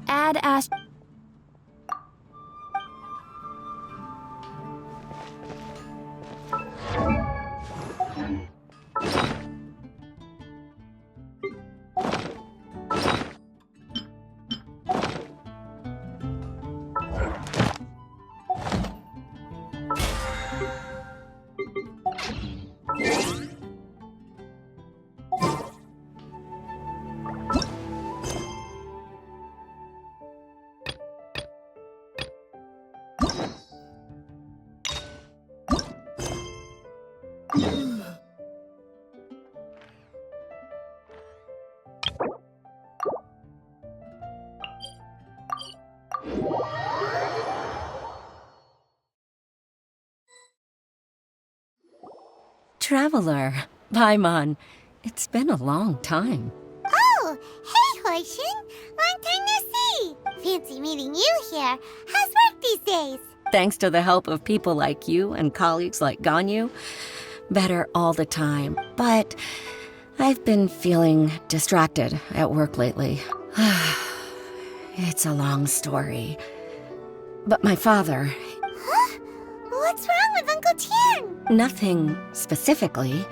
Add Ash. Traveler, Paimon, it's been a long time. Oh, hey, Hoishin! Long time no see! Fancy meeting you here. How's work these days? Thanks to the help of people like you and colleagues like Ganyu, better all the time. But I've been feeling distracted at work lately. It's a long story. But my father... Huh? What's wrong with Uncle Tian? Nothing specifically.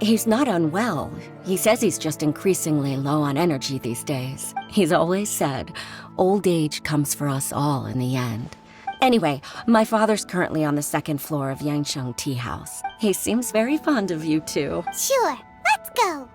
He's not unwell. He says he's just increasingly low on energy these days. He's always said, old age comes for us all in the end. Anyway, my father's currently on the second floor of Yangsheng Tea House. He seems very fond of you too. Sure, let's go!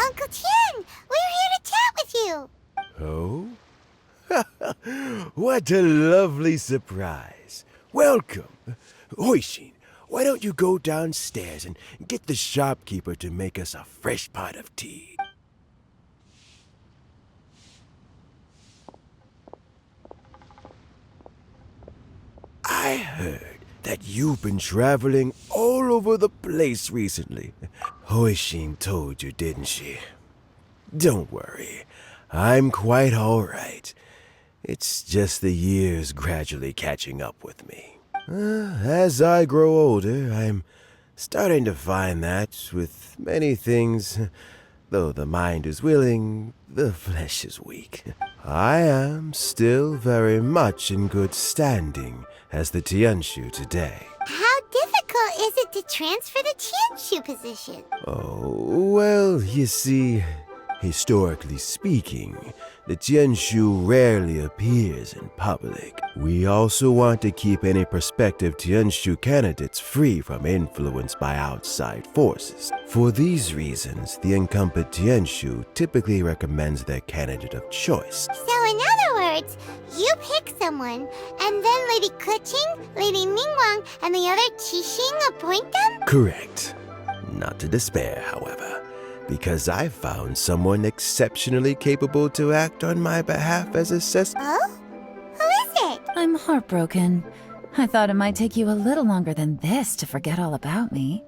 Uncle Tian, we're here to chat with you. Oh? What a lovely surprise. Welcome. Hoishin, why don't you go downstairs and get the shopkeeper to make us a fresh pot of tea? I heard that you've been traveling all over the place recently. Hoishin told you, didn't she? Don't worry, I'm quite all right. It's just the years gradually catching up with me. As I grow older, I'm starting to find that with many things, though the mind is willing, the flesh is weak. I am still very much in good standing as the Tianshu today. How difficult is it to transfer the Tianshu position? Oh, well, you see, historically speaking, the Tianshu rarely appears in public. We also want to keep any prospective Tianshu candidates free from influence by outside forces. For these reasons, the incumbent Tianshu typically recommends their candidate of choice. So in other words, you pick someone, and then Lady Keqing, Lady Ningguang, and the other Qixing appoint them? Correct. Not to despair, however, because I found someone exceptionally capable to act on my behalf as assessor. Oh? Who is it? I'm heartbroken. I thought it might take you a little longer than this to forget all about me.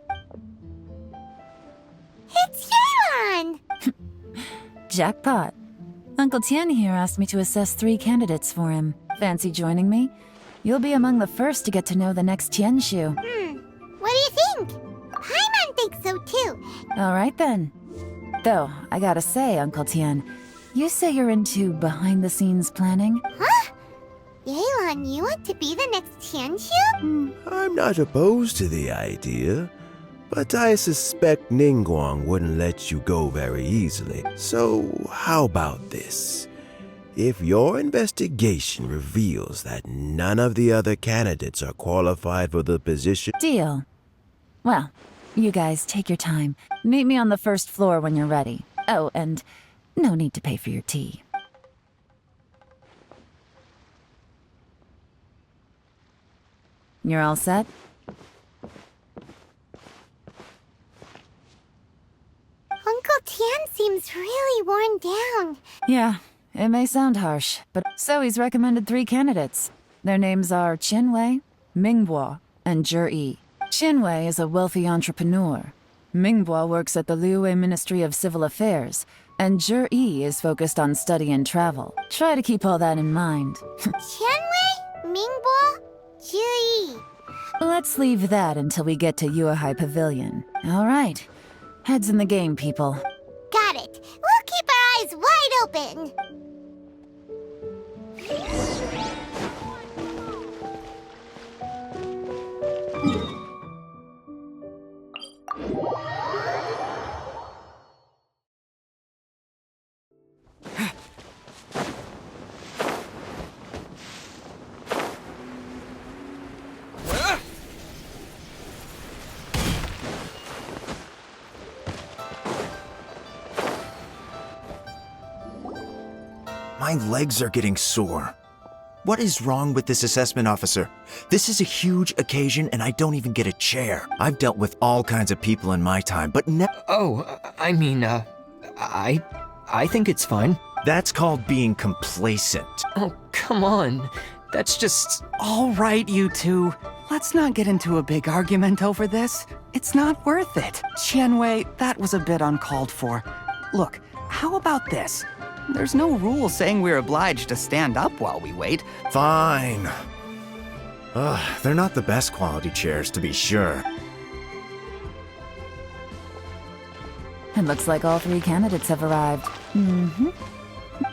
It's Yelan! Jackpot. Uncle Tian here asked me to assess 3 candidates for him. Fancy joining me? You'll be among the first to get to know the next Tianshu. What do you think? Paimon thinks so too. All right then. Though, I gotta say, Uncle Tian, you say you're into behind-the-scenes planning? Huh? Yelan, you want to be the next Tianshu? I'm not opposed to the idea, but I suspect Ningguang wouldn't let you go very easily. So, how about this? If your investigation reveals that none of the other candidates are qualified for the position... Deal. Well, you guys take your time. Meet me on the first floor when you're ready. Oh, and no need to pay for your tea. You're all set? Uncle Tian seems really worn down. Yeah, it may sound harsh, but so he's recommended 3 candidates. Their names are Qinwei, Mingbo, and Zhi. Qinwei is a wealthy entrepreneur. Mingbo works at the Liyue Ministry of Civil Affairs, and Zhi is focused on study and travel. Try to keep all that in mind. Qianwei, Mingbo, Zhi. Let's leave that until we get to Yuehai Pavilion. All right. Heads in the game, people. Got it. We'll keep our eyes wide open. My legs are getting sore. What is wrong with this assessment officer? This is a huge occasion and I don't even get a chair. I've dealt with all kinds of people in my time, but Oh, I mean, I think it's fine. that's called being complacent. Oh, come on. That's just... All right, you two. Let's not get into a big argument over this. It's not worth it. Qianwei, that was a bit uncalled for. Look, how about this? There's no rule saying we're obliged to stand up while we wait. Fine. They're not the best quality chairs, to be sure. It looks like all 3 candidates have arrived.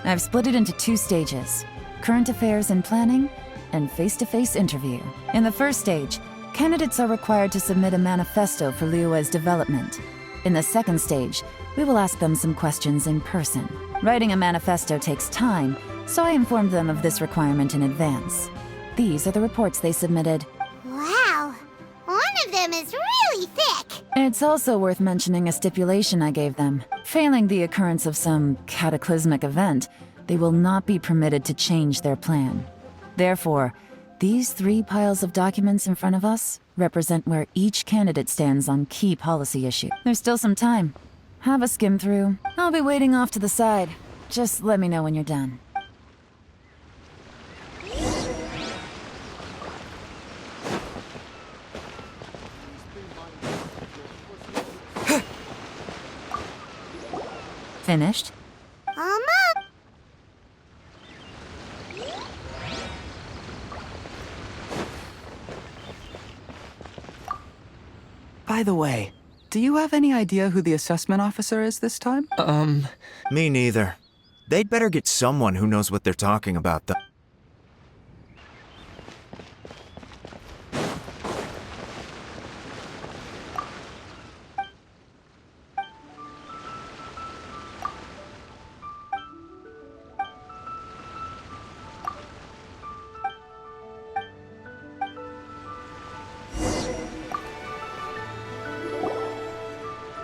I've split it into 2 stages. Current affairs and planning, and face-to-face interview. In the first stage, candidates are required to submit a manifesto for Liyue's development. In the second stage, we will ask them some questions in person. Writing a manifesto takes time, so I informed them of this requirement in advance. These are the reports they submitted. Wow. One of them is really thick. It's also worth mentioning a stipulation I gave them. Failing the occurrence of some cataclysmic event, they will not be permitted to change their plan. Therefore, These 3 piles of documents in front of us represent where each candidate stands on key policy issues. There's still some time. Have a skim through. I'll be waiting off to the side. Just let me know when you're done. Finished? Almost. By the way, do you have any idea who the assessment officer is this time? Me neither. They'd better get someone who knows what they're talking about, though.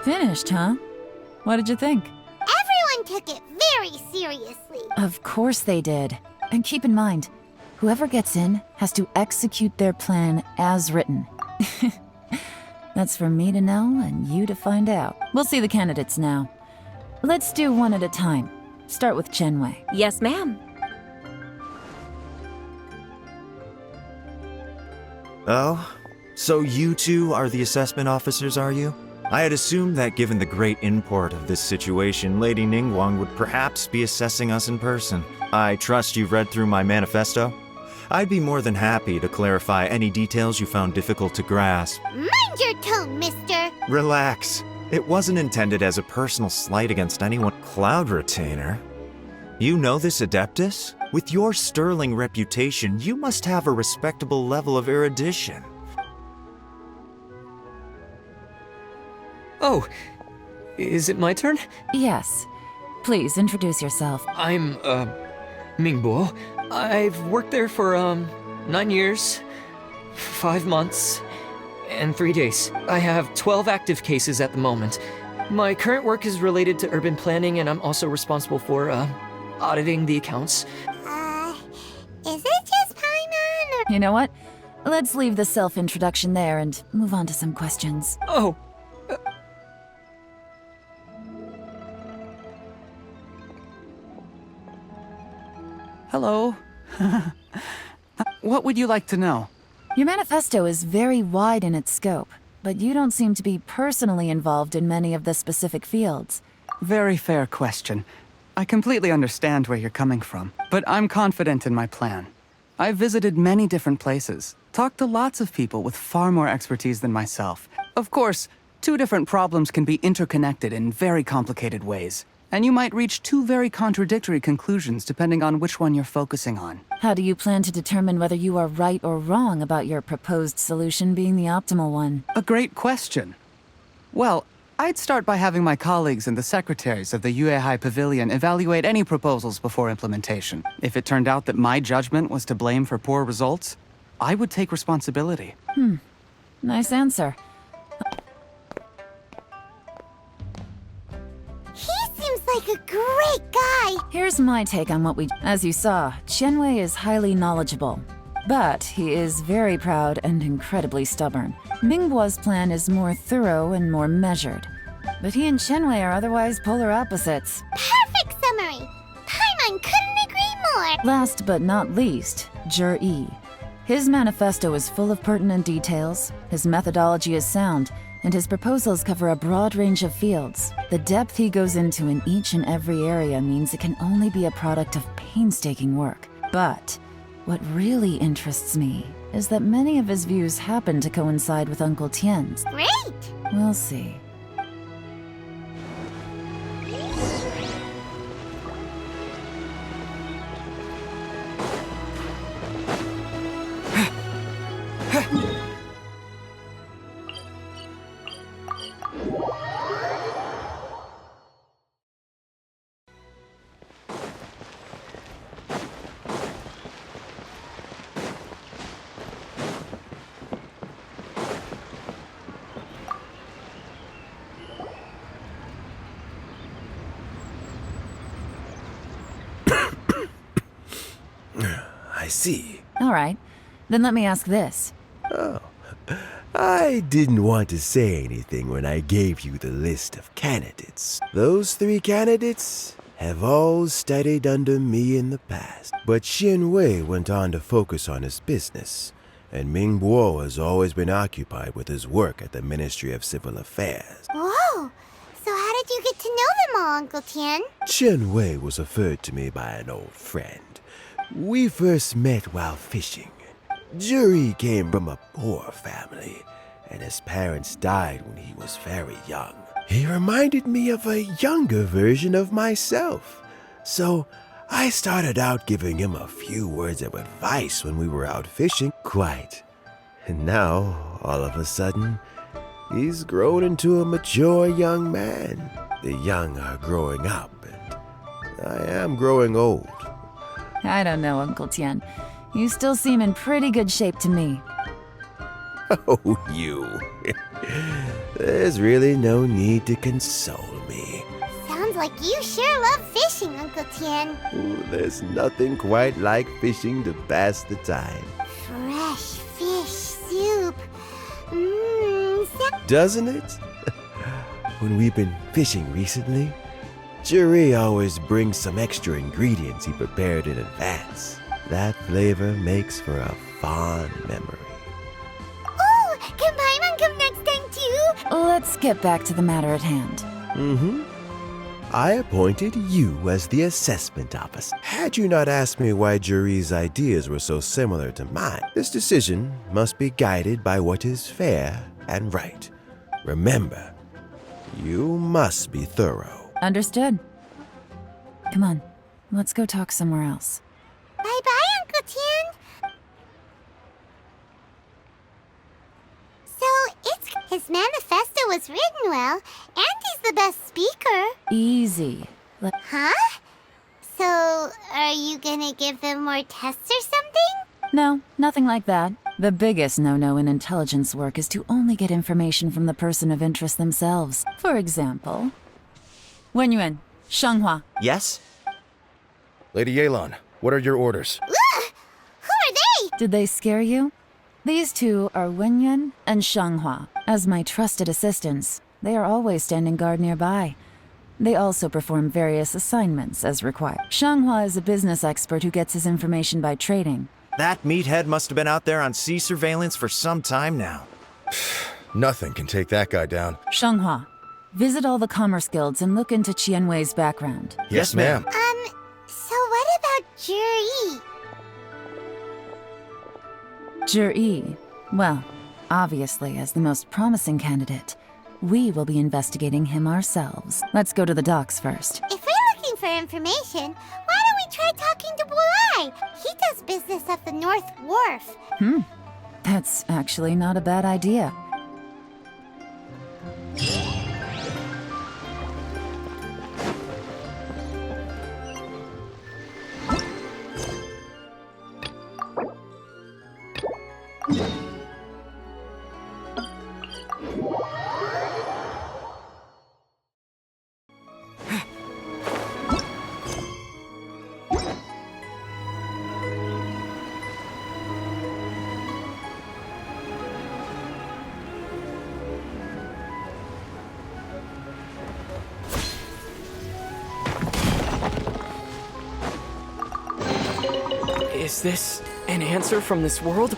Finished, huh? What did you think? Everyone took it very seriously. Of course they did. And keep in mind, whoever gets in has to execute their plan as written. That's for me to know and you to find out. We'll see the candidates now. Let's do one at a time. Start with Chenwei. Yes, ma'am. Oh? So you two are the assessment officers, are you? I had assumed that given the great import of this situation, Lady Ningguang would perhaps be assessing us in person. I trust you've read through my manifesto? I'd be more than happy to clarify any details you found difficult to grasp. Mind your tone, mister. Relax. It wasn't intended as a personal slight against anyone. Cloud Retainer? You know this Adeptus? With your sterling reputation, you must have a respectable level of erudition. Oh, is it my turn? Yes. Please introduce yourself. I'm, Mingbo. I've worked there for, 9 years, 5 months, and 3 days. I have 12 active cases at the moment. My current work is related to urban planning, and I'm also responsible for, auditing the accounts. Is it just Paimon or... You know what? Let's leave the self-introduction there and move on to some questions. Oh, Hello. What would you like to know? Your manifesto is very wide in its scope, but you don't seem to be personally involved in many of the specific fields. Very fair question. I completely understand where you're coming from, but I'm confident in my plan. I've visited many different places, talked to lots of people with far more expertise than myself. Of course, 2 different problems can be interconnected in very complicated ways, and you might reach 2 very contradictory conclusions depending on which one you're focusing on. How do you plan to determine whether you are right or wrong about your proposed solution being the optimal one? A great question. Well, I'd start by having my colleagues and the secretaries of the Yuehai Pavilion evaluate any proposals before implementation. If it turned out that my judgment was to blame for poor results, I would take responsibility. Nice answer. He seems like a great guy. Here's my take on what we... As you saw, Chenwei is highly knowledgeable. But he is very proud and incredibly stubborn. Mingguo's plan is more thorough and more measured. But he and Chenwei are otherwise polar opposites. Perfect summary. Paimon couldn't agree more. Last but not least, Yi. His manifesto is full of pertinent details, his methodology is sound, and his proposals cover a broad range of fields. The depth he goes into in each and every area means it can only be a product of painstaking work. But what really interests me is that many of his views happen to coincide with Uncle Tien's. Great. We'll see. I see. All right. Then let me ask this. I didn't want to say anything when I gave you the list of candidates. Those 3 candidates have all studied under me in the past. But Xin Wei went on to focus on his business, and Ming Bo has always been occupied with his work at the Ministry of Civil Affairs. Whoa! So how did you get to know them all, Uncle Tian? Chen Wei was referred to me by an old friend. We first met while fishing. Juri came from a poor family, and his parents died when he was very young. He reminded me of a younger version of myself, so I started out giving him a few words of advice when we were out fishing. Quite. And now, all of a sudden, he's grown into a mature young man. The young are growing up, and I am growing old. I don't know, Uncle Tian. You still seem in pretty good shape to me. Oh, you. There's really no need to console me. Sounds like you sure love fishing, Uncle Tian. Ooh, there's nothing quite like fishing to pass the time. Fresh fish soup. Doesn't it? When we've been fishing recently, Juri always brings some extra ingredients he prepared in advance. That flavor makes for a fond memory. Oh, can Paimon come next time too? Let's get back to the matter at hand. I appointed you as the assessment officer. Had you not asked me why Juri's ideas were so similar to mine, this decision must be guided by what is fair and right. Remember, you must be thorough. Understood. Come on, let's go talk somewhere else. Bye-bye, Uncle Tian. So, his manifesto was written well, and he's the best speaker. Easy. Huh? So, are you gonna give them more tests or something? No, nothing like that. The biggest no-no in intelligence work is to only get information from the person of interest themselves. For example, Wenyuan, Shanghua. Yes? Lady Yelan, what are your orders? Ugh! Who are they? Did they scare you? These two are Wenyuan and Shanghua. As my trusted assistants, they are always standing guard nearby. They also perform various assignments as required. Shanghua is a business expert who gets his information by trading. That meathead must have been out there on sea surveillance for some time now. Nothing can take that guy down. Shanghua, visit all the commerce guilds and look into Qianwei's background. Yes, ma'am. So what about Juri? Juri, well, obviously as the most promising candidate, we will be investigating him ourselves. Let's go to the docks first. If we're looking for information, why don't we try talking to Bulai? He does business at the North Wharf. That's actually not a bad idea. Is this an answer from this world?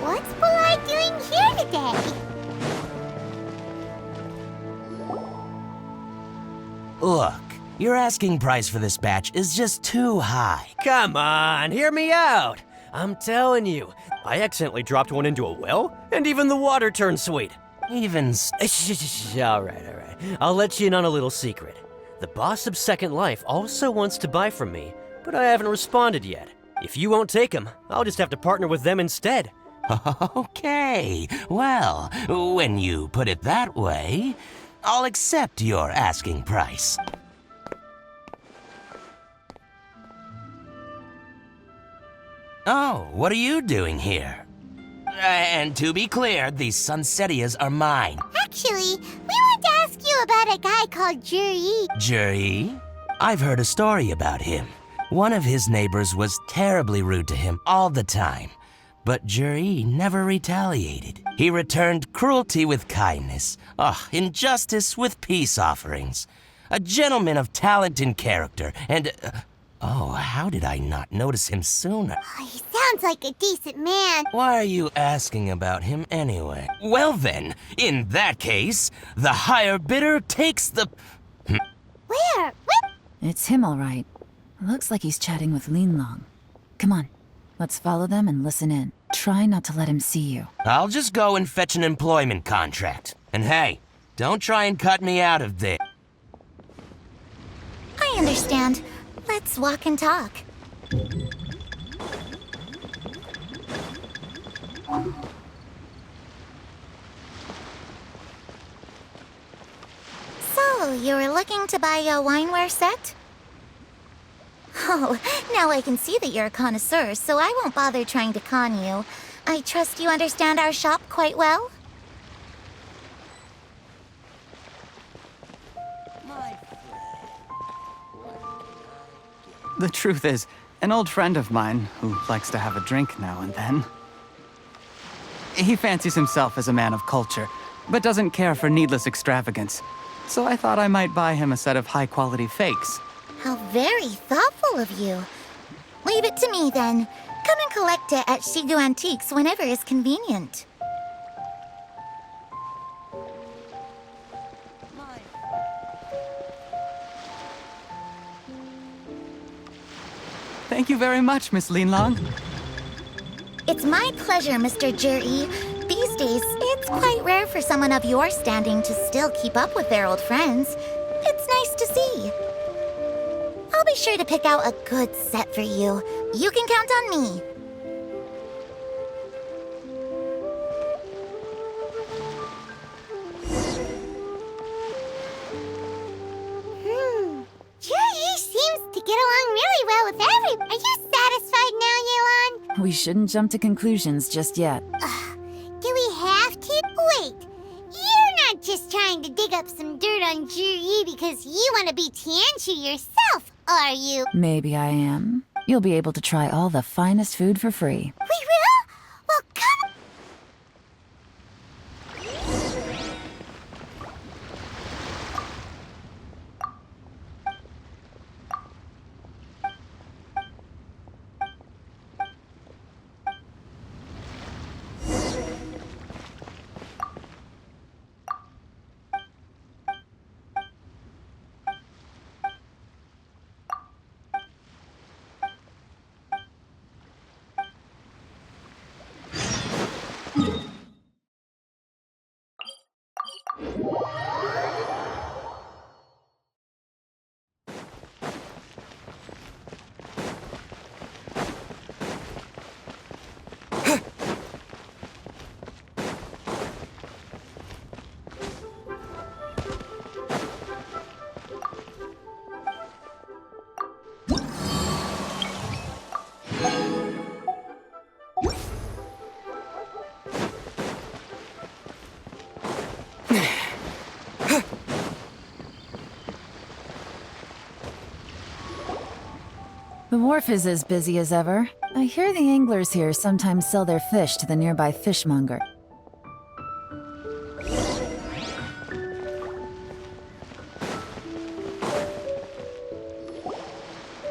What's Polite doing here today? Look, your asking price for this batch is just too high. Come on, hear me out. I'm telling you, I accidentally dropped one into a well, and even the water turned sweet. Even All right. I'll let you in on a little secret. The boss of Second Life also wants to buy from me, but I haven't responded yet. If you won't take him, I'll just have to partner with them instead. Okay, well, when you put it that way, I'll accept your asking price. Oh, what are you doing here? And to be clear, these Sunsetias are mine. Actually, we want to ask you about a guy called Juri. Juri? I've heard a story about him. One of his neighbors was terribly rude to him all the time, but Juri never retaliated. He returned cruelty with kindness, injustice with peace offerings. A gentleman of talent and character, and... how did I not notice him sooner? Oh, he sounds like a decent man. Why are you asking about him anyway? Well then, in that case, the higher bidder takes the... Where? What? It's him, all right. Looks like he's chatting with Linlong. Come on, let's follow them and listen in. Try not to let him see you. I'll just go and fetch an employment contract. And hey, don't try and cut me out of this. I understand. Let's walk and talk. So, you were looking to buy a wineware set? Oh, now I can see that you're a connoisseur, so I won't bother trying to con you. I trust you understand our shop quite well? The truth is, an old friend of mine, who likes to have a drink now and then, he fancies himself as a man of culture, but doesn't care for needless extravagance. So I thought I might buy him a set of high-quality fakes. How very thoughtful of you. Leave it to me, then. Come and collect it at Shigu Antiques whenever is convenient. Thank you very much, Miss Linlong. It's my pleasure, Mr. Juri. These days, it's quite rare for someone of your standing to still keep up with their old friends. It's nice to see. I'll be sure to pick out a good set for you. You can count on me. Juri seems to get along really well with everyone. Are you satisfied now, Yelan? We shouldn't jump to conclusions just yet. Do we have to? Wait, you're not just trying to dig up some dirt on Juri because you want to be Tianchi yourself, are you? Maybe I am. You'll be able to try all the finest food for free. We will? Well, come. The wharf is as busy as ever. I hear the anglers here sometimes sell their fish to the nearby fishmonger.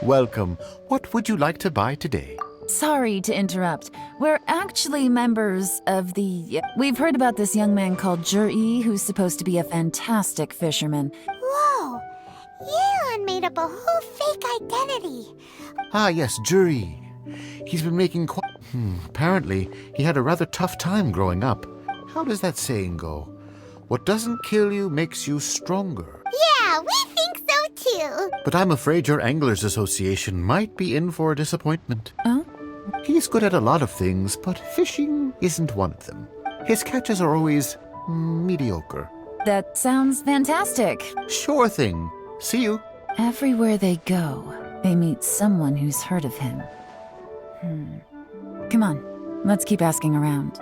Welcome. What would you like to buy today? Sorry to interrupt. We're actually members of the... We've heard about this young man called Juri, who's supposed to be a fantastic fisherman. Whoa! Yelan made up a whole fake identity. Ah, yes, Juri. He's been making quite... Apparently, he had a rather tough time growing up. How does that saying go? What doesn't kill you makes you stronger. Yeah, we think so too. But I'm afraid your Anglers Association might be in for a disappointment. Oh? He's good at a lot of things, but fishing isn't one of them. His catches are always mediocre. That sounds fantastic. Sure thing. See you. Everywhere they go, they meet someone who's heard of him. Come on, let's keep asking around.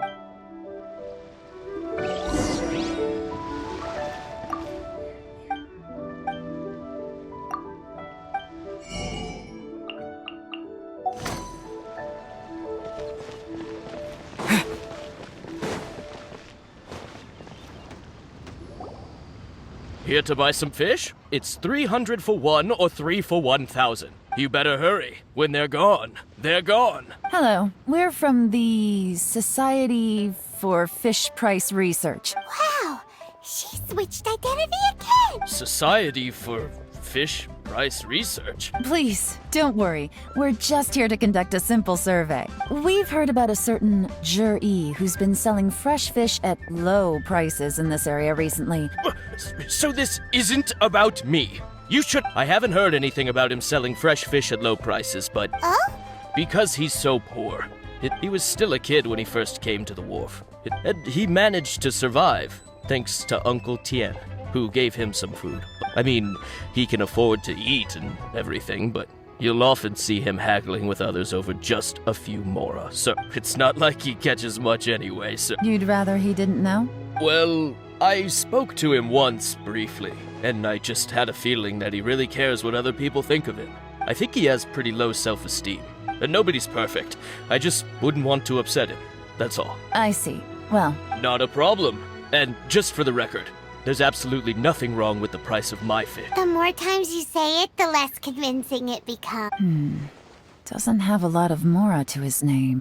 Here to buy some fish? It's 300 for one or 3 for 1,000. You better hurry. When they're gone, they're gone. Hello, we're from the Society for Fish Price Research. Wow, she switched identity again. Society for Fish Price Research? Please, don't worry. We're just here to conduct a simple survey. We've heard about a certain Juri who's been selling fresh fish at low prices in this area recently. So this isn't about me. You should... I haven't heard anything about him selling fresh fish at low prices, but... Oh? Because he's so poor. He was still a kid when he first came to the wharf. And he managed to survive, thanks to Uncle Tien, who gave him some food. I mean, he can afford to eat and everything, but you'll often see him haggling with others over just a few mora, so it's not like he catches much anyway, so... You'd rather he didn't know? Well, I spoke to him once, briefly, and I just had a feeling that he really cares what other people think of him. I think he has pretty low self-esteem. And nobody's perfect. I just wouldn't want to upset him. That's all. I see. Well, Not a problem. And just for the record, there's absolutely nothing wrong with the price of my fit. The more times you say it, the less convincing it becomes. doesn't have a lot of mora to his name.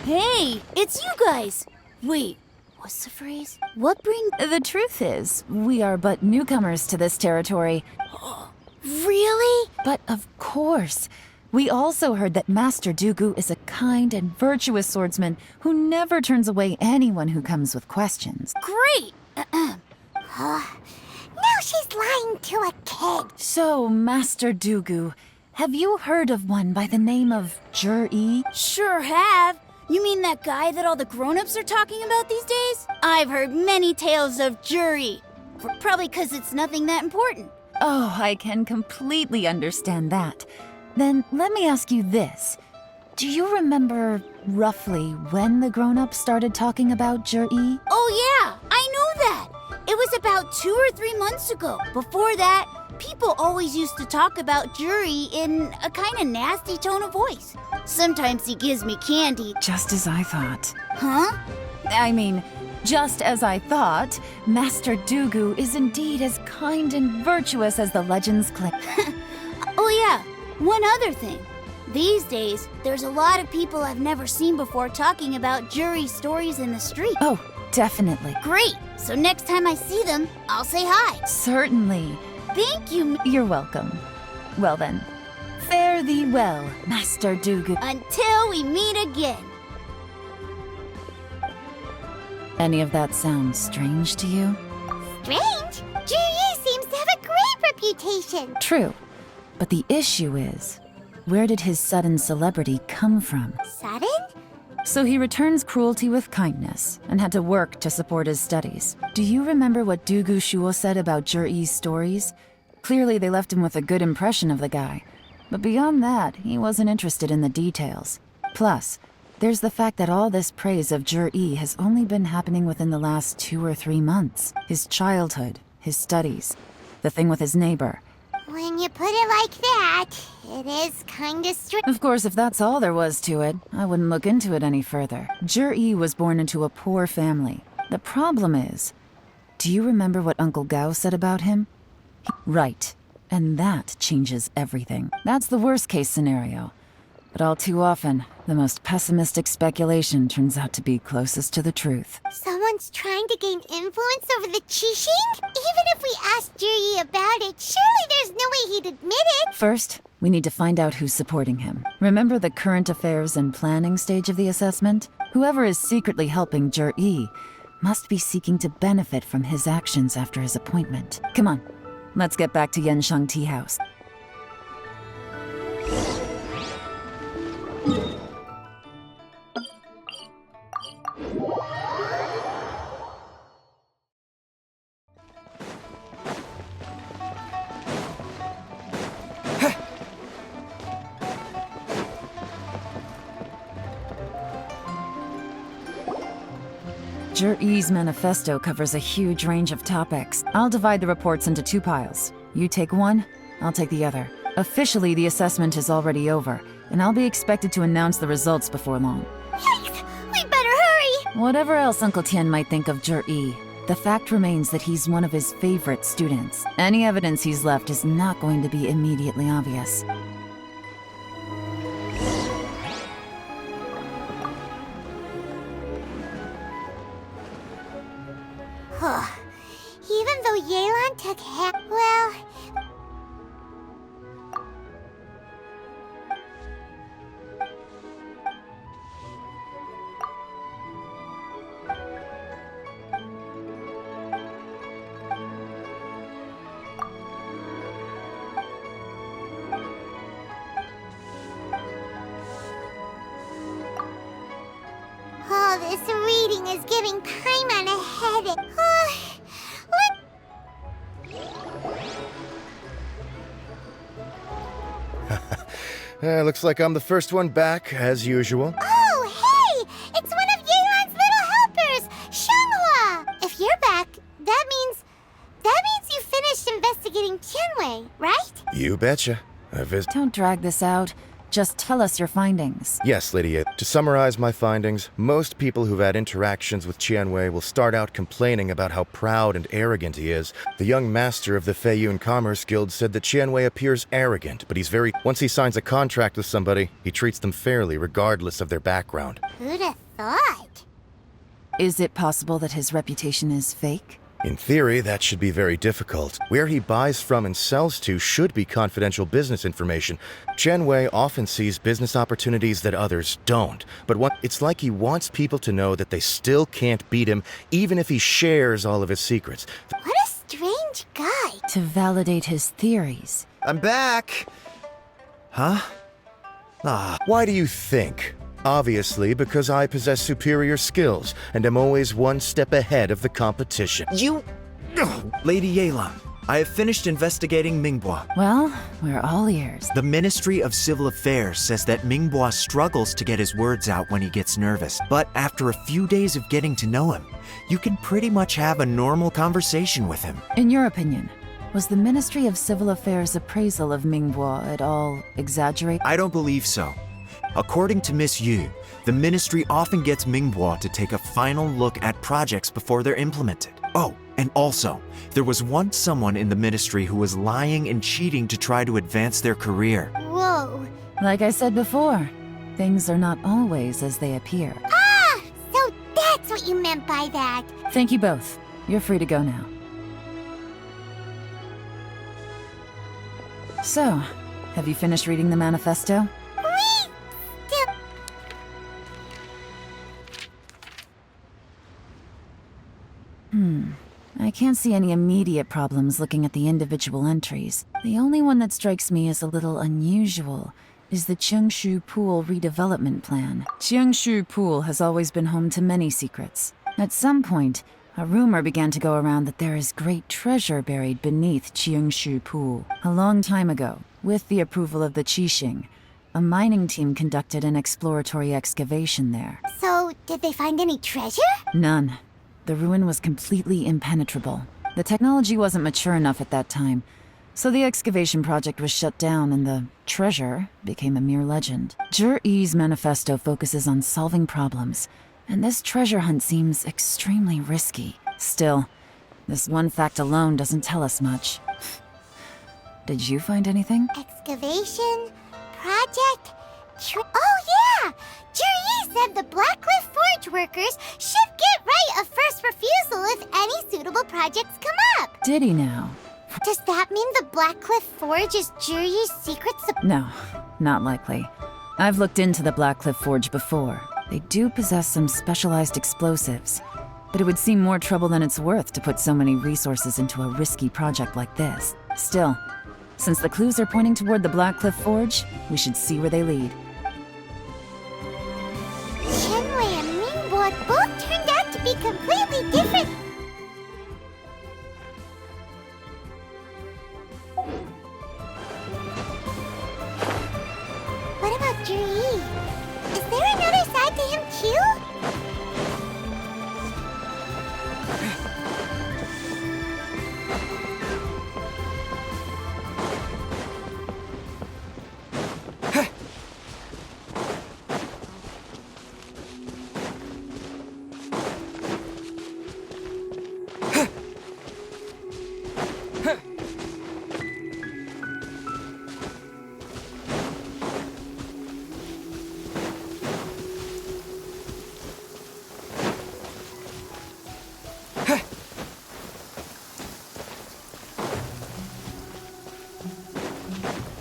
Hey, it's you guys! Wait, what's the phrase? What bring... The truth is, we are but newcomers to this territory. Really? But of course, we also heard that Master Dooku is a kind and virtuous swordsman who never turns away anyone who comes with questions. Great! Now she's lying to a kid. So, Master Dooku, have you heard of one by the name of Jur-E? Sure have. You mean that guy that all the grown-ups are talking about these days? I've heard many tales of Juri. Probably because it's nothing that important. Oh, I can completely understand that. Then let me ask you this. Do you remember roughly when the grown-ups started talking about Jur-E? Oh yeah, I know that. It was about 2 or 3 months ago. Before that, people always used to talk about Juri in a kind of nasty tone of voice. Sometimes he gives me candy. Just as I thought. Huh? I mean, just as I thought, Master Dooku is indeed as kind and virtuous as the legends claim. Oh yeah, one other thing. These days, there's a lot of people I've never seen before talking about Juri stories in the street. Oh, definitely. Great! So next time I see them, I'll say hi. Certainly. Thank you. You're welcome. Well then, fare thee well, Master Dooku. Until we meet again. Any of that sound strange to you? Strange? Juri seems to have a great reputation. True. But the issue is, where did his sudden celebrity come from? Sudden? So he returns cruelty with kindness and had to work to support his studies. Do you remember what Doogu Shuo said about Jur-E's stories? Clearly they left him with a good impression of the guy. But beyond that, he wasn't interested in the details. Plus, there's the fact that all this praise of Jur-E has only been happening within the last 2 or 3 months. His childhood, his studies, the thing with his neighbor. When you put it like that, it is kinda strange. Of course, if that's all there was to it, I wouldn't look into it any further. Jur-E was born into a poor family. The problem is, do you remember what Uncle Gao said about him? Right. And that changes everything. That's the worst case scenario. But all too often, the most pessimistic speculation turns out to be closest to the truth. Someone's trying to gain influence over the Qixing? Even if we asked Juri about it, surely there's no way he'd admit it. First, we need to find out who's supporting him. Remember the current affairs and planning stage of the assessment? Whoever is secretly helping Jur-E must be seeking to benefit from his actions after his appointment. Come on, let's get back to Yanshang Tea House. Jur-E's manifesto covers a huge range of topics. I'll divide the reports into 2 piles. You take one, I'll take the other. Officially, the assessment is already over, and I'll be expected to announce the results before long. Yikes! We better hurry! Whatever else Uncle Tian might think of Jur-E, the fact remains that he's one of his favorite students. Any evidence he's left is not going to be immediately obvious. Even though Yelan took well... Oh, this reading is giving Paimon a headache. Looks like I'm the first one back, as usual. Oh, hey! It's one of Yelan's little helpers, Shanghua! If you're back, that means you finished investigating Tianwei, right? You betcha. Don't drag this out. Just tell us your findings. Yes, Lady A. To summarize my findings, most people who've had interactions with Tianwei will start out complaining about how proud and arrogant he is. The young master of the Feiyun Commerce Guild said that Tianwei appears arrogant, but once he signs a contract with somebody, he treats them fairly regardless of their background. Who'd have thought? Is it possible that his reputation is fake? In theory, that should be very difficult. Where he buys from and sells to should be confidential business information. Tianwei often sees business opportunities that others don't, but it's like he wants people to know that they still can't beat him, even if he shares all of his secrets. What a strange guy. To validate his theories. I'm back! Huh? Why do you think? Obviously, because I possess superior skills and am always one step ahead of the competition. Lady Yelan, I have finished investigating Mingbua. Well, we're all ears. The Ministry of Civil Affairs says that Mingbua struggles to get his words out when he gets nervous. But after a few days of getting to know him, you can pretty much have a normal conversation with him. In your opinion, was the Ministry of Civil Affairs' appraisal of Mingbua at all exaggerated? I don't believe so. According to Miss Yu, the ministry often gets Mingbua to take a final look at projects before they're implemented. Oh, and also, there was once someone in the ministry who was lying and cheating to try to advance their career. Whoa. Like I said before, things are not always as they appear. Ah! So that's what you meant by that. Thank you both. You're free to go now. So, have you finished reading the manifesto? I can't see any immediate problems looking at the individual entries. The only one that strikes me as a little unusual is the Cheungshu Pool redevelopment plan. Cheungshu Pool has always been home to many secrets. At some point, a rumor began to go around that there is great treasure buried beneath Cheungshu Pool. A long time ago, with the approval of the Qixing, a mining team conducted an exploratory excavation there. So, did they find any treasure? None. The ruin was completely impenetrable. The technology wasn't mature enough at that time, so the excavation project was shut down and the treasure became a mere legend. Zhi-Yi's manifesto focuses on solving problems, and this treasure hunt seems extremely risky. Still, this one fact alone doesn't tell us much. Did you find anything? Excavation? Project? Oh yeah! Zhi-Yi said the Blackcliff Forge workers should get right of first refusal if any suitable projects come up. Did he now? Does that mean the Blackcliff Forge is Zhi-Yi's secret No, not likely. I've looked into the Blackcliff Forge before. They do possess some specialized explosives, but it would seem more trouble than it's worth to put so many resources into a risky project like this. Still, since the clues are pointing toward the Blackcliff Forge, we should see where they lead. Tianwei and Mingbua both turned out to be completely different. What about Zhi-Yi? Is there another side to him too?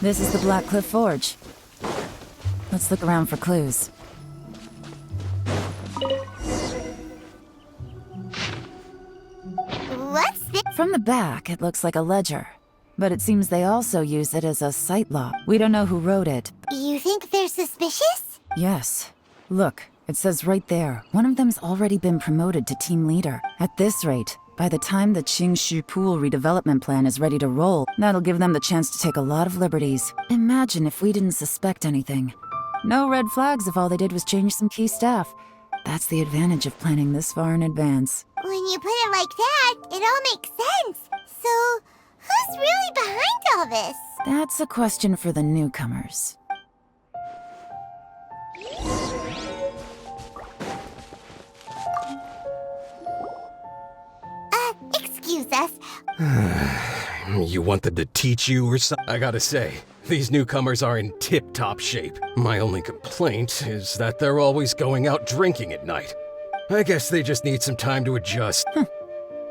This is the Blackcliff Forge. Let's look around for clues. What's this? From the back, it looks like a ledger. But it seems they also use it as a site log. We don't know who wrote it. You think they're suspicious? Yes. Look, it says right there, one of them's already been promoted to team leader. At this rate, By the time the Qingshu Pool redevelopment plan is ready to roll, that'll give them the chance to take a lot of liberties. Imagine if we didn't suspect anything. No red flags if all they did was change some key staff. That's the advantage of planning this far in advance. When you put it like that, it all makes sense. So, who's really behind all this? That's a question for the newcomers. Excuse us. You want them to teach you or something? I gotta say, these newcomers are in tip-top shape. My only complaint is that they're always going out drinking at night. I guess they just need some time to adjust.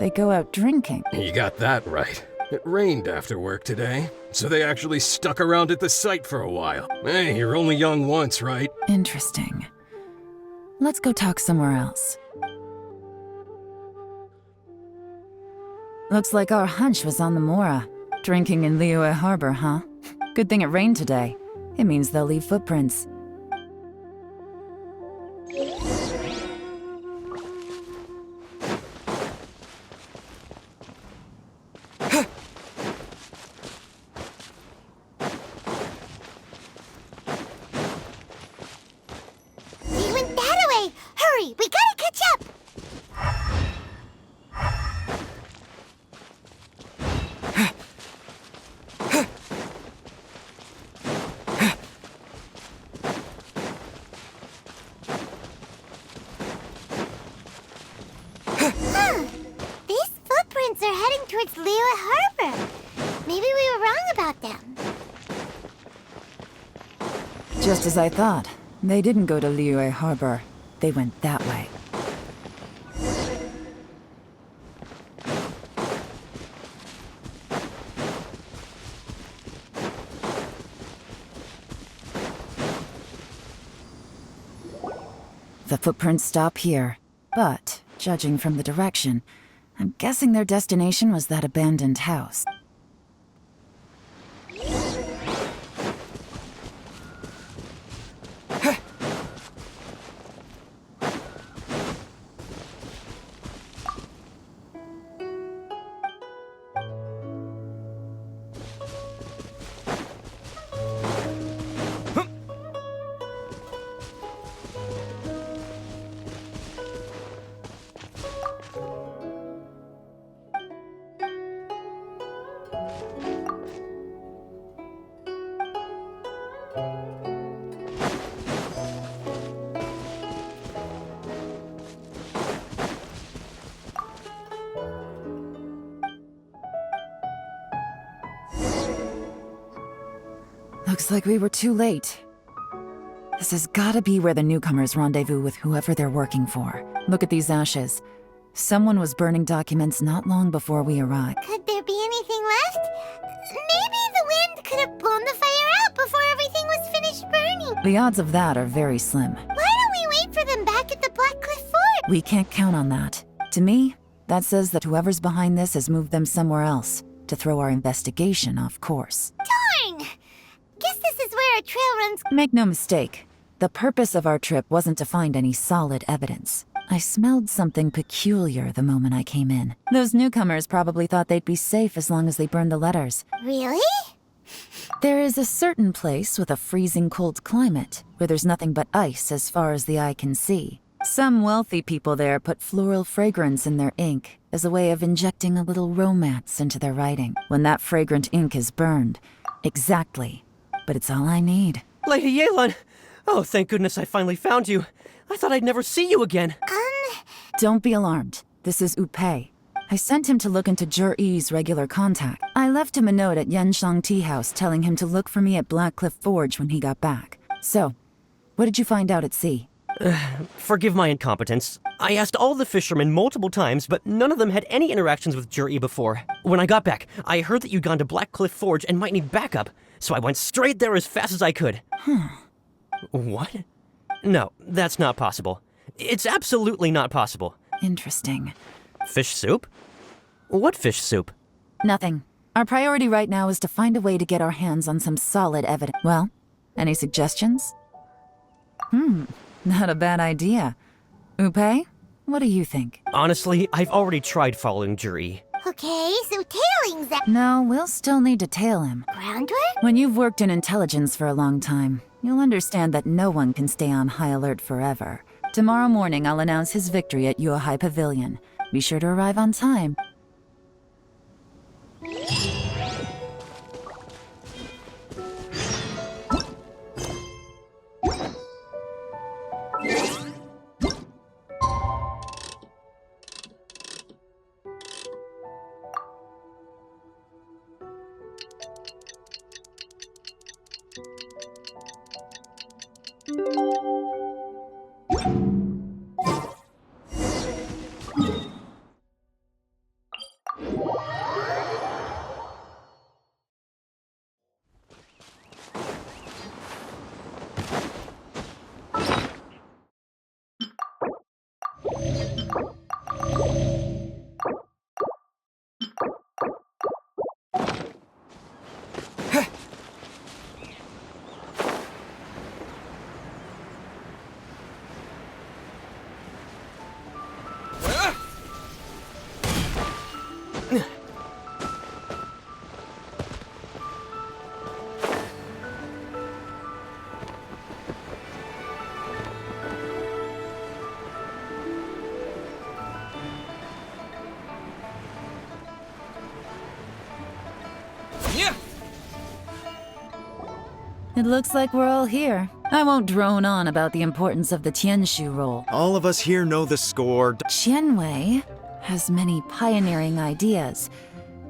They go out drinking. You got that right. It rained after work today, so they actually stuck around at the site for a while. Hey, you're only young once, right? Interesting. Let's go talk somewhere else. Looks like our hunch was on the Mora. Drinking in Liyue Harbor, huh? Good thing it rained today. It means they'll leave footprints. He went that way! Hurry, we gotta catch up! These footprints are heading towards Liyue Harbor. Maybe we were wrong about them. Just as I thought. They didn't go to Liyue Harbor. They went that way. The footprints stop here, but, judging from the direction, I'm guessing their destination was that abandoned house. Looks like we were too late. This has gotta be where the newcomers rendezvous with whoever they're working for. Look at these ashes. Someone was burning documents not long before we arrived. Could there be anything left? Maybe the wind could have blown the fire out before everything was finished burning. The odds of that are very slim. Why don't we wait for them back at the Black Cliff Fort? We can't count on that. To me, that says that whoever's behind this has moved them somewhere else to throw our investigation off course. Darn! Guess this is where a trail runs. Make no mistake, the purpose of our trip wasn't to find any solid evidence. I smelled something peculiar the moment I came in. Those newcomers probably thought they'd be safe as long as they burned the letters. Really? There is a certain place with a freezing cold climate where there's nothing but ice as far as the eye can see. Some wealthy people there put floral fragrance in their ink as a way of injecting a little romance into their writing. When that fragrant ink is burned, exactly. But it's all I need. Lady Yelan! Oh, thank goodness I finally found you. I thought I'd never see you again. Don't be alarmed. This is Upei. I sent him to look into Jur-E's regular contact. I left him a note at Yanshang Tea House telling him to look for me at Black Cliff Forge when he got back. So, what did you find out at sea? Forgive my incompetence. I asked all the fishermen multiple times, but none of them had any interactions with Jur-E before. When I got back, I heard that you'd gone to Black Cliff Forge and might need backup, so I went straight there as fast as I could. What? No, that's not possible. It's absolutely not possible. Interesting. Fish soup? What fish soup? Nothing. Our priority right now is to find a way to get our hands on some solid evidence. Well, any suggestions? Not a bad idea. Upei, What do you think? Honestly, I've already tried following Juri. Okay, so tailing's that No, we'll still need to tail him. groundwork? When you've worked in intelligence for a long time, you'll understand that no one can stay on high alert forever. Tomorrow morning, I'll announce his victory at Yuehai Pavilion. Be sure to arrive on time. It looks like we're all here. I won't drone on about the importance of the Tianshu role. All of us here know the score. Qianwei has many pioneering ideas,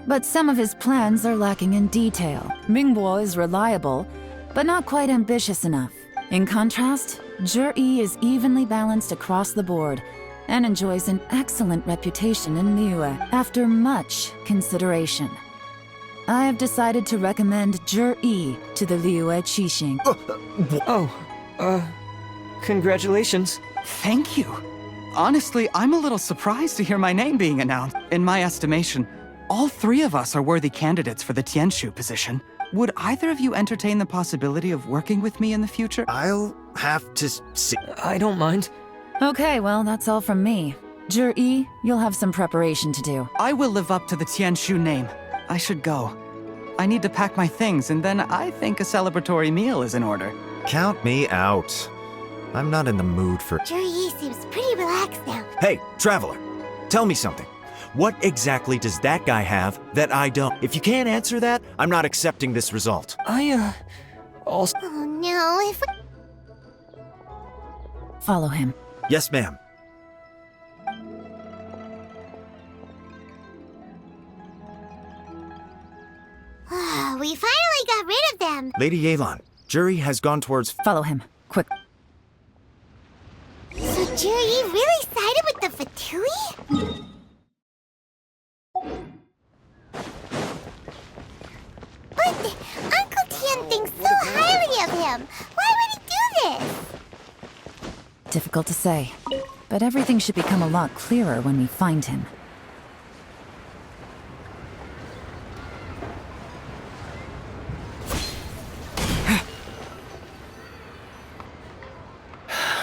but some of his plans are lacking in detail. Mingbo is reliable, but not quite ambitious enough. In contrast, Zhi is evenly balanced across the board and enjoys an excellent reputation in Liyue after much consideration. I have decided to recommend Zhi to the Liyue Qixing. Congratulations. Thank you. Honestly, I'm a little surprised to hear my name being announced. In my estimation, all three of us are worthy candidates for the Tianshu position. Would either of you entertain the possibility of working with me in the future? I'll have to see. I don't mind. Okay, well, that's all from me. Zhi, you'll have some preparation to do. I will live up to the Tianshu name. I should go. I need to pack my things, and then I think a celebratory meal is in order. Count me out. I'm not in the mood for... Juri seems pretty relaxed now. Hey, Traveler, tell me something. What exactly does that guy have that I don't? If you can't answer that, I'm not accepting this result. Also... Oh no, if we... Follow him. Yes, ma'am. We finally got rid of them. Lady Yelan, Juri has gone towards... Follow him. Quick. So Juri really sided with the Fatui? But Uncle Tien thinks so highly of him. Why would he do this? Difficult to say, but everything should become a lot clearer when we find him.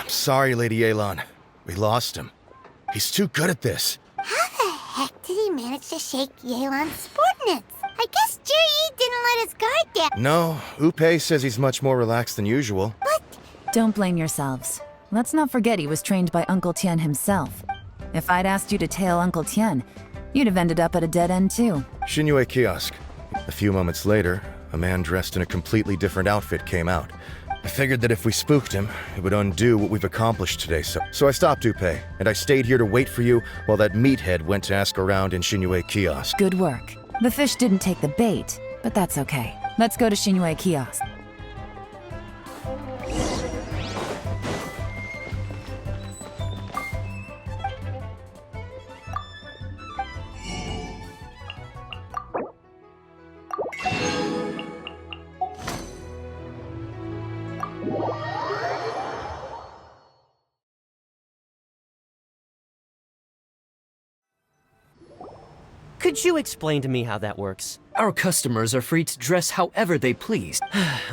Sorry, Lady Yelan. We lost him. He's too good at this. How the heck did he manage to shake Yelan's subordinates? I guess Juri didn't let his guard down. No, Upe says he's much more relaxed than usual. Don't blame yourselves. Let's not forget he was trained by Uncle Tien himself. If I'd asked you to tail Uncle Tien, you'd have ended up at a dead end too. Shinyue Kiosk. A few moments later, a man dressed in a completely different outfit came out. I figured that if we spooked him, it would undo what we've accomplished today, so I stopped Upe, and I stayed here to wait for you while that meathead went to ask around in Shinyue Kiosk. Good work. The fish didn't take the bait, but that's okay. Let's go to Shinyue Kiosk. Could you explain to me how that works? Our customers are free to dress however they please.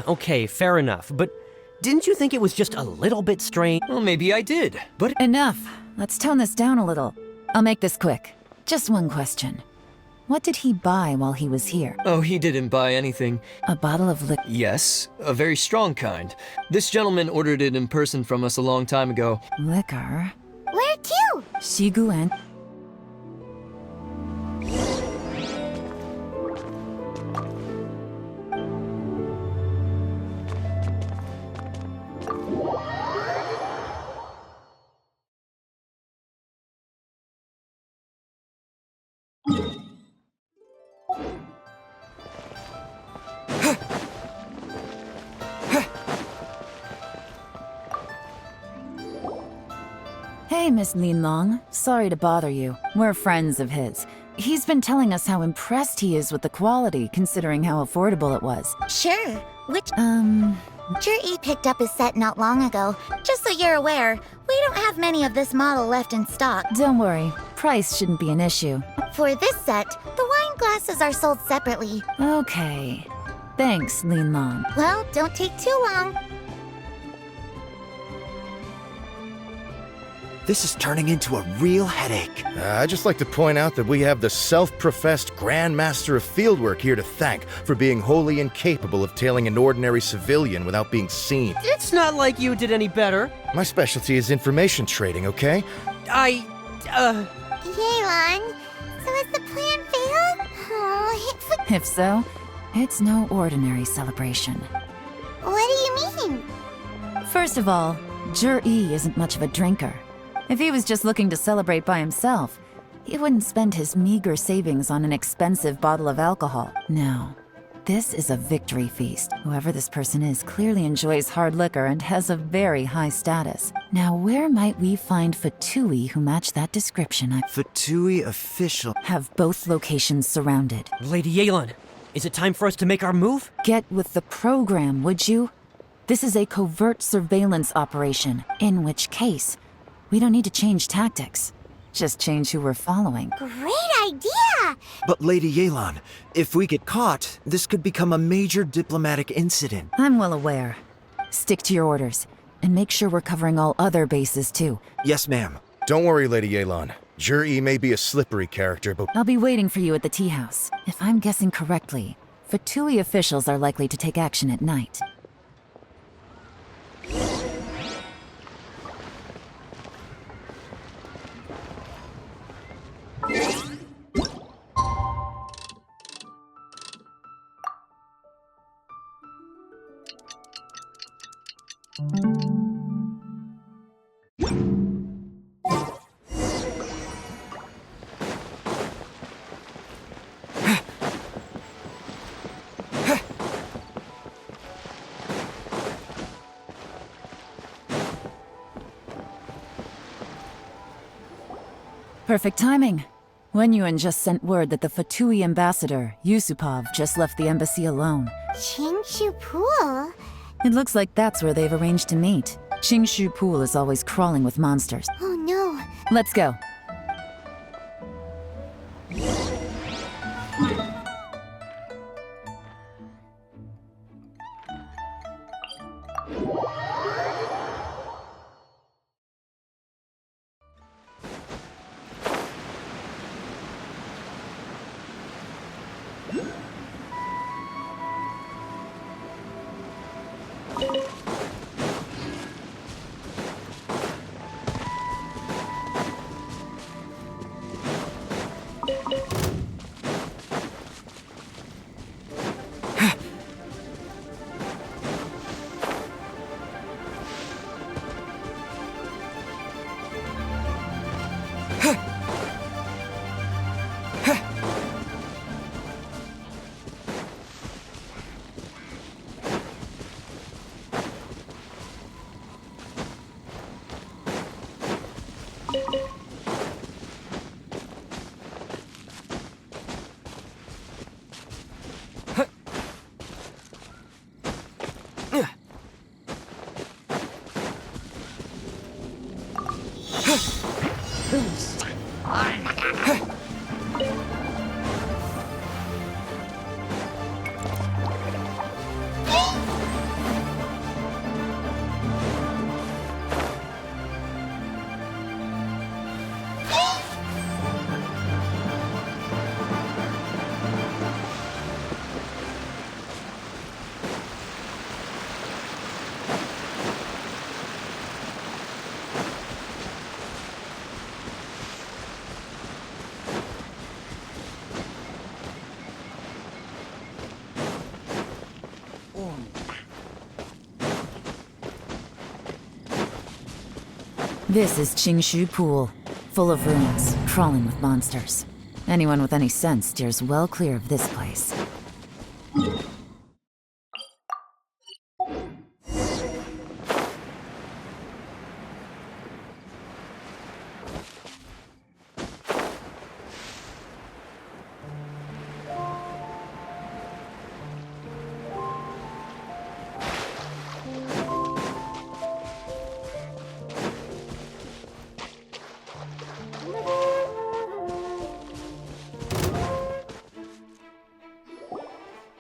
Okay, fair enough, but Didn't you think it was just a little bit strange? Well, maybe I did. But Enough. Let's tone this down a little. I'll make this quick. Just one question. What did he buy while he was here? Oh, he didn't buy anything. A bottle of liquor? Yes, a very strong kind. This gentleman ordered it in person from us a long time ago. Liquor? Where to? Shigu and... Hey, Miss Linlong. Sorry to bother you. We're friends of his. He's been telling us how impressed he is with the quality, considering how affordable it was. Sure. Which, Jer-E picked up his set not long ago. Just so you're aware, we don't have many of this model left in stock. Don't worry. Price shouldn't be an issue. For this set, the wine glasses are sold separately. Okay. Thanks, Linlong. Well, don't take too long. This is turning into a real headache. I'd just like to point out that we have the self-professed Grand Master of Fieldwork here to thank for being wholly incapable of tailing an ordinary civilian without being seen. It's not like you did any better. My specialty is information trading, okay? Yelan, so has the plan failed? Oh, If so, it's no ordinary celebration. what do you mean? First of all, Jer-E isn't much of a drinker. If he was just looking to celebrate by himself, he wouldn't spend his meager savings on an expensive bottle of alcohol. No. This is a victory feast. Whoever this person is clearly enjoys hard liquor and has a very high status. Now, where might we find Fatui who match that description? Fatui official. Have both locations surrounded. Lady Yelan, is it time for us to make our move? Get with the program, would you? This is a covert surveillance operation, in which case, we don't need to change tactics. Just change who we're following. Great idea! But Lady Yelan, if we get caught, this could become a major diplomatic incident. I'm well aware. Stick to your orders, and make sure we're covering all other bases too. Yes, ma'am. Don't worry, Lady Yelan. Jer-E may be a slippery character, but... I'll be waiting for you at the tea house. If I'm guessing correctly, Fatui officials are likely to take action at night. Perfect timing. Wenyuan just sent word that the Fatui ambassador, Yusupov, just left the embassy alone. Qingshu Pool? It looks like that's where they've arranged to meet. Qingshu Pool is always crawling with monsters. Oh no. Let's go. This is Qingshu Pool, full of ruins, crawling with monsters. Anyone with any sense steers well clear of this place.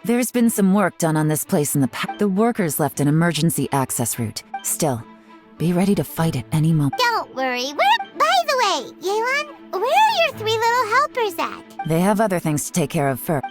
There's been some work done on this place in the past. The workers left an emergency access route. Still, be ready to fight at any moment. Don't worry, by the way, Yelan, where are your 3 little helpers at? They have other things to take care of first.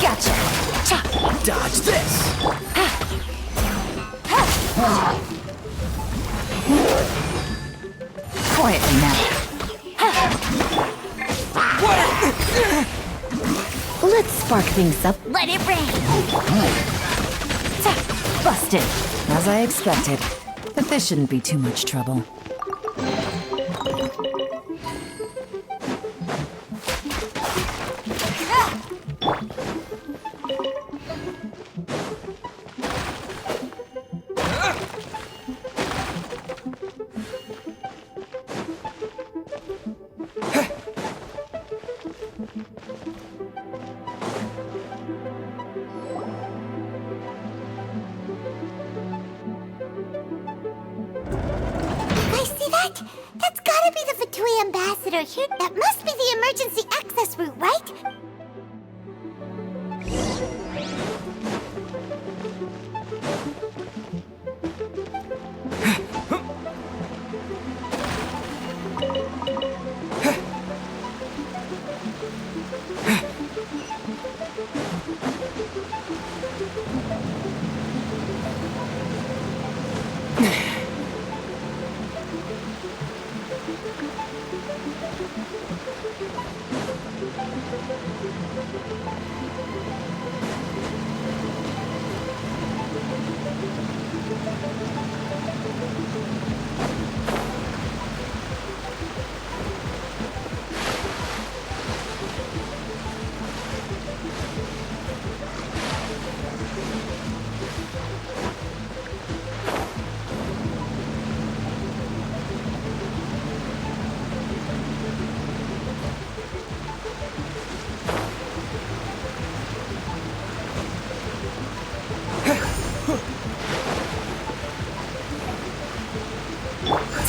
Gotcha! Dodge this! Quietly now. Let's spark things up. Let it rain! Busted! As I expected. But this shouldn't be too much trouble. That's gotta be the Fatui ambassador here. That must be the emergency access route, right?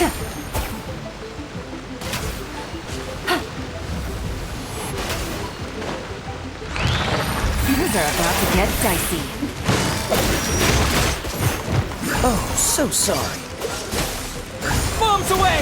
Things are about to get dicey. Oh, so sorry. Bombs away!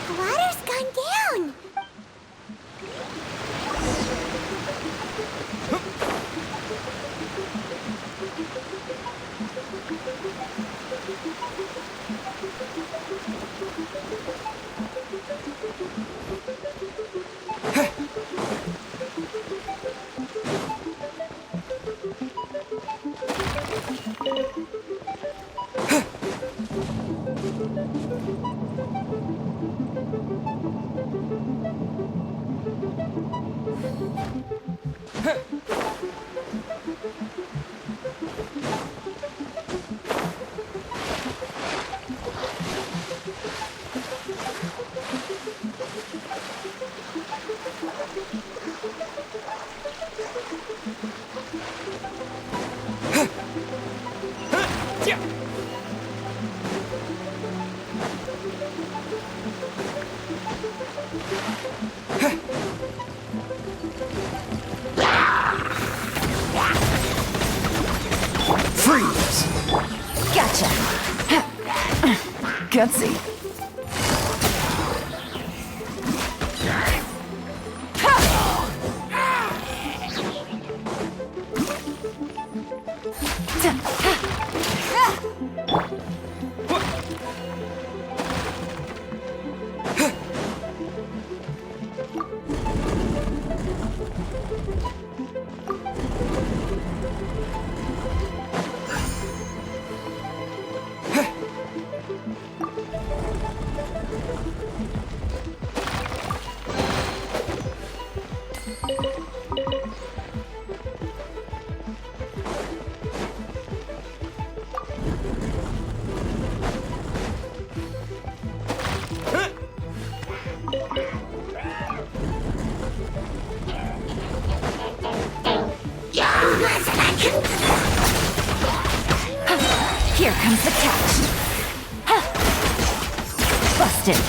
The water's gone down. Freeze! Gotcha! Gutsy. Here comes the catch. Busted.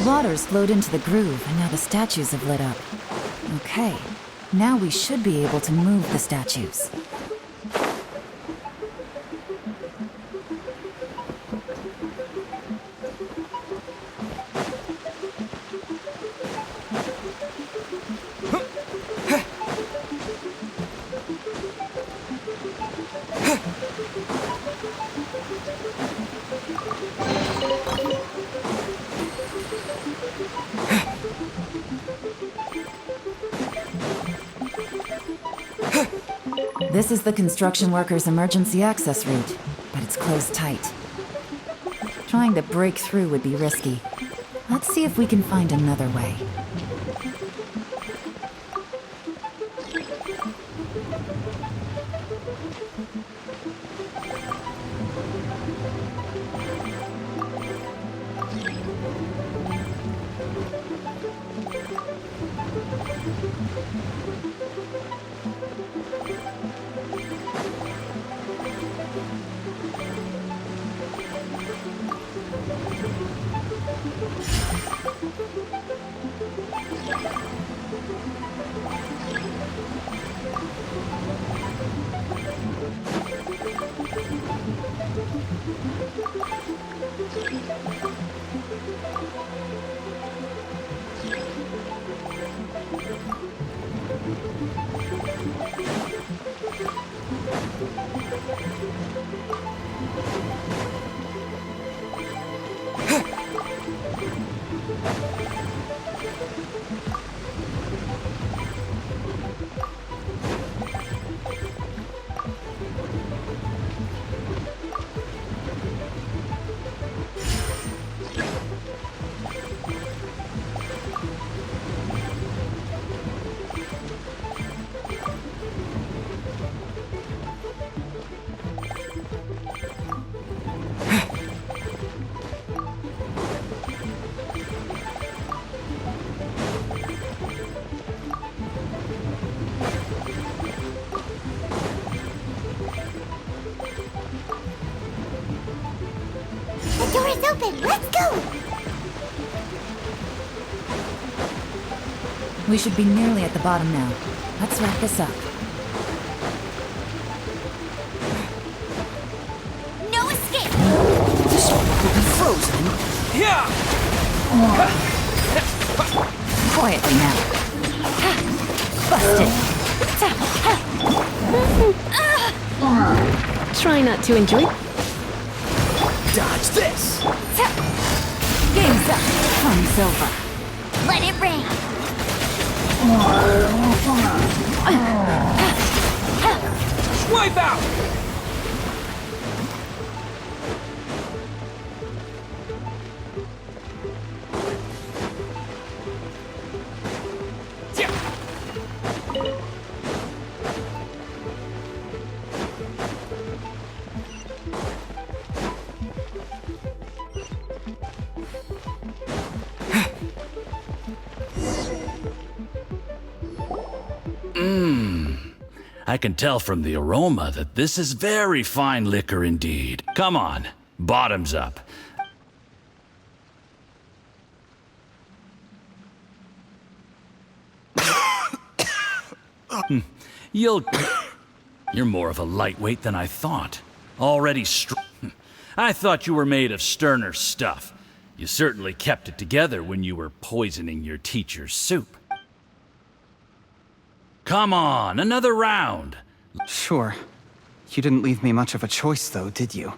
The waters flowed into the groove, and now the statues have lit up. Okay, now we should be able to move the statues. This is the construction workers' emergency access route, but it's closed tight. Trying to break through would be risky. Let's see if we can find another way. The door is open. Let's go! We should be nearly at the bottom now. Let's wrap this up. No escape! This one will be frozen. Yeah! Quietly now. Busted. Try not to enjoy. Dodge this! Game's up. Fun's over. Let it rain! Wipe out! I can tell from the aroma that this is very fine liquor indeed. Come on, bottoms up. You're more of a lightweight than I thought. Already I thought you were made of sterner stuff. You certainly kept it together when you were poisoning your teacher's soup. Come on, another round. Sure. You didn't leave me much of a choice, though, did you?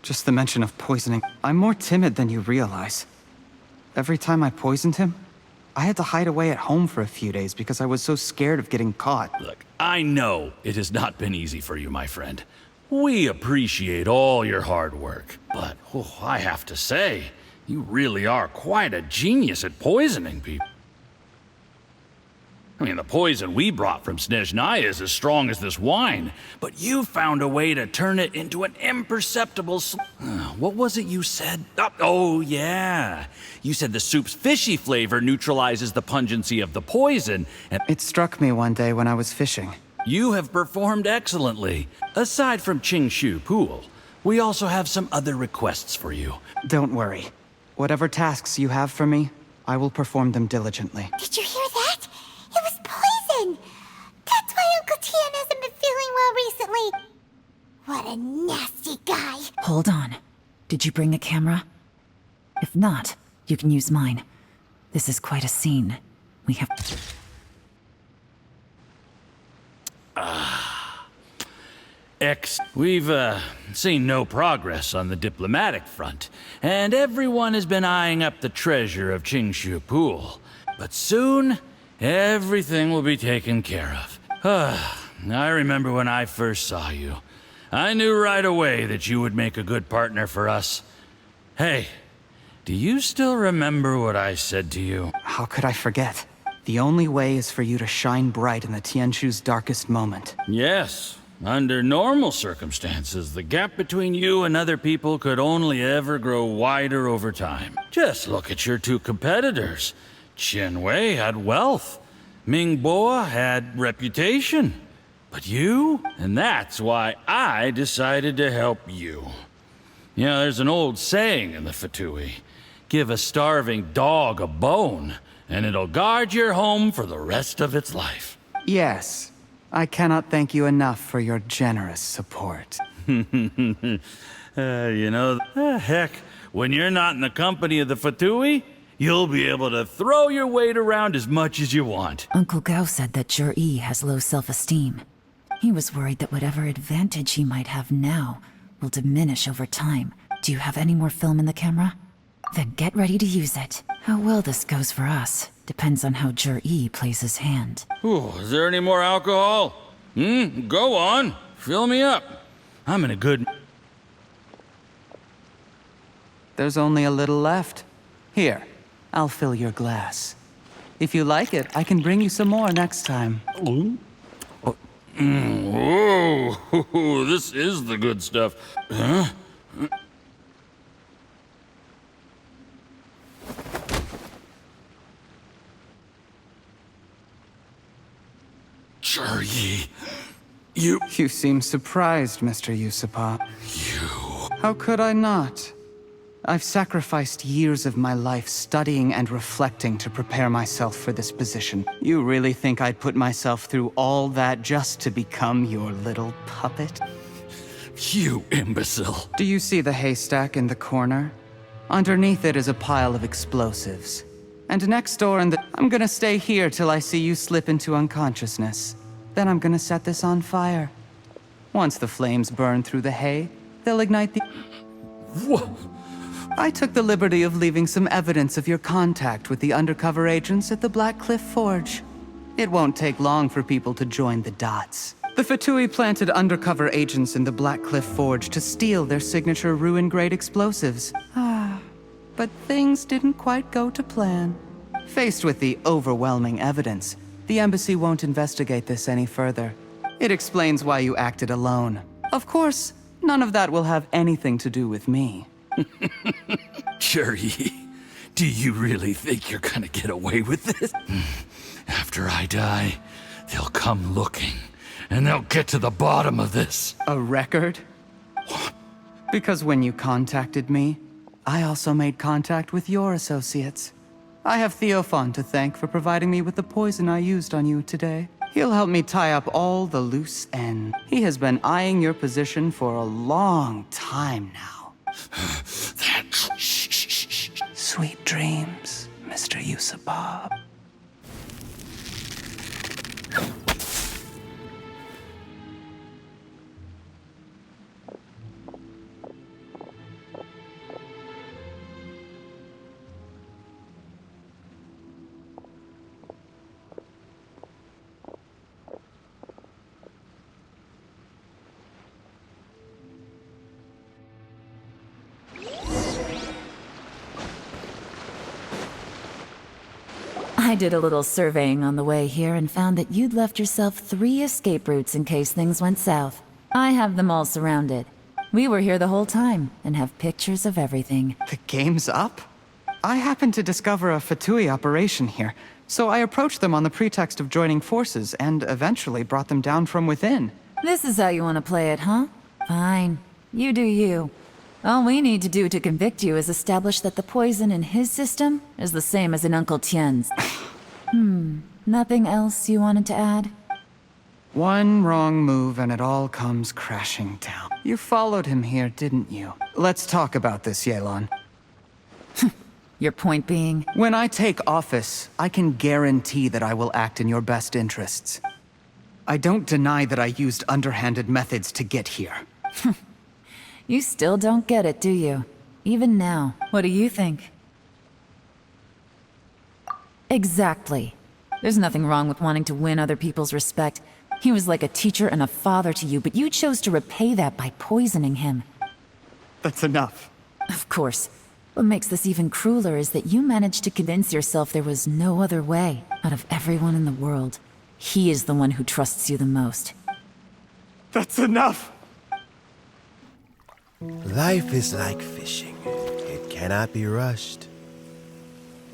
Just the mention of poisoning. I'm more timid than you realize. Every time I poisoned him, I had to hide away at home for a few days because I was so scared of getting caught. Look, I know it has not been easy for you, my friend. We appreciate all your hard work, but I have to say, you really are quite a genius at poisoning people. I mean, the poison we brought from Snezhnaya is as strong as this wine, but you found a way to turn it into an imperceptible what was it you said? Oh, yeah. You said the soup's fishy flavor neutralizes the pungency of the poison, and it struck me one day when I was fishing. You have performed excellently. Aside from Qingshu Pool, we also have some other requests for you. Don't worry. Whatever tasks you have for me, I will perform them diligently. Did you hear that? It was poison! That's why Uncle Tien hasn't been feeling well recently. What a nasty guy. Hold on. Did you bring the camera? If not, you can use mine. This is quite a scene. We have... We've seen no progress on the diplomatic front, and everyone has been eyeing up the treasure of Qingshu Pool. But soon, everything will be taken care of. I remember when I first saw you. I knew right away that you would make a good partner for us. Hey, do you still remember what I said to you? How could I forget? The only way is for you to shine bright in the Tianshu's darkest moment. Yes. Under normal circumstances, the gap between you and other people could only ever grow wider over time. Just look at your two competitors. Qian Wei had wealth. Ming Bo had reputation. But you? And that's why I decided to help you. You know, there's an old saying in the Fatui. Give a starving dog a bone, and it'll guard your home for the rest of its life. Yes. I cannot thank you enough for your generous support. Heck, when you're not in the company of the Fatui, you'll be able to throw your weight around as much as you want. Uncle Gao said that Zhi has low self-esteem. He was worried that whatever advantage he might have now will diminish over time. Do you have any more film in the camera? Then get ready to use it. How well this goes for us depends on how Zhi plays his hand. Ooh, is there any more alcohol? Go on. Fill me up. I'm in a good... There's only a little left. Here, I'll fill your glass. If you like it, I can bring you some more next time. Whoa, this is the good stuff. Huh? Zhi, you seem surprised, Mr. Yusuppa. How could I not? I've sacrificed years of my life studying and reflecting to prepare myself for this position. You really think I'd put myself through all that just to become your little puppet? You imbecile. Do you see the haystack in the corner? Underneath it is a pile of explosives. And next door in the... I'm gonna stay here till I see you slip into unconsciousness. Then I'm gonna set this on fire. Once the flames burn through the hay, they'll ignite the... What? I took the liberty of leaving some evidence of your contact with the undercover agents at the Black Cliff Forge. It won't take long for people to join the dots. The Fatui planted undercover agents in the Black Cliff Forge to steal their signature ruin-grade explosives. But things didn't quite go to plan. Faced with the overwhelming evidence, the embassy won't investigate this any further. It explains why you acted alone. Of course, none of that will have anything to do with me. Zhi, do you really think you're gonna get away with this? After I die, they'll come looking, and they'll get to the bottom of this. A record? Because when you contacted me, I also made contact with your associates. I have Theophan to thank for providing me with the poison I used on you today. He'll help me tie up all the loose ends. He has been eyeing your position for a long time now. Sweet dreams, Mr. Yusuppa. I did a little surveying on the way here and found that you'd left yourself 3 escape routes in case things went south. I have them all surrounded. We were here the whole time and have pictures of everything. The game's up? I happened to discover a Fatui operation here, so I approached them on the pretext of joining forces and eventually brought them down from within. This is how you want to play it, huh? Fine. You do you. All we need to do to convict you is establish that the poison in his system is the same as in Uncle Tien's. Nothing else you wanted to add? One wrong move and it all comes crashing down. You followed him here, didn't you? Let's talk about this, Yelan. Your point being? When I take office, I can guarantee that I will act in your best interests. I don't deny that I used underhanded methods to get here. You still don't get it, do you? Even now. What do you think? Exactly. There's nothing wrong with wanting to win other people's respect. He was like a teacher and a father to you, but you chose to repay that by poisoning him. That's enough. Of course. What makes this even crueler is that you managed to convince yourself there was no other way. Out of everyone in the world, he is the one who trusts you the most. That's enough! Life is like fishing. It cannot be rushed.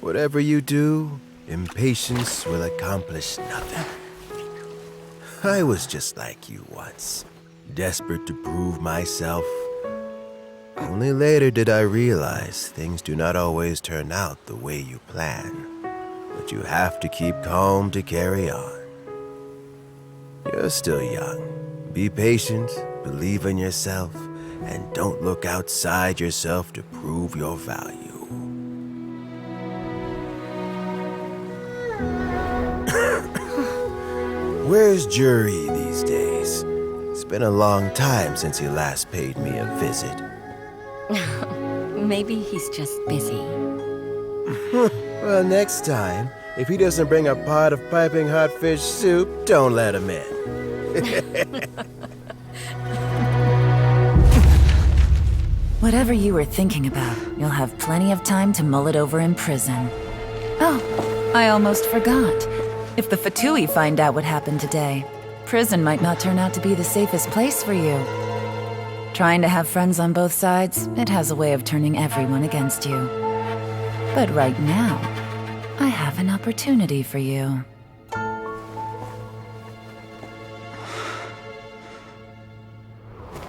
Whatever you do, impatience will accomplish nothing. I was just like you once, desperate to prove myself. Only later did I realize things do not always turn out the way you plan. But you have to keep calm to carry on. You're still young. Be patient, believe in yourself, and don't look outside yourself to prove your value. Where's Jury these days? It's been a long time since he last paid me a visit. Maybe he's just busy. Well, next time, if he doesn't bring a pot of piping hot fish soup, don't let him in. Whatever you were thinking about, you'll have plenty of time to mull it over in prison. Oh, I almost forgot. If the Fatui find out what happened today, prison might not turn out to be the safest place for you. Trying to have friends on both sides, it has a way of turning everyone against you. But right now, I have an opportunity for you.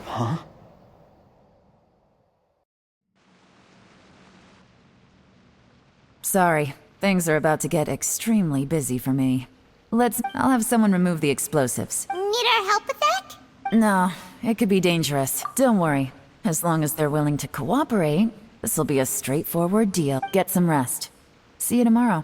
Huh? Sorry, things are about to get extremely busy for me. I'll have someone remove the explosives. Need our help with that? No, it could be dangerous. Don't worry. As long as they're willing to cooperate, this'll be a straightforward deal. Get some rest. See you tomorrow.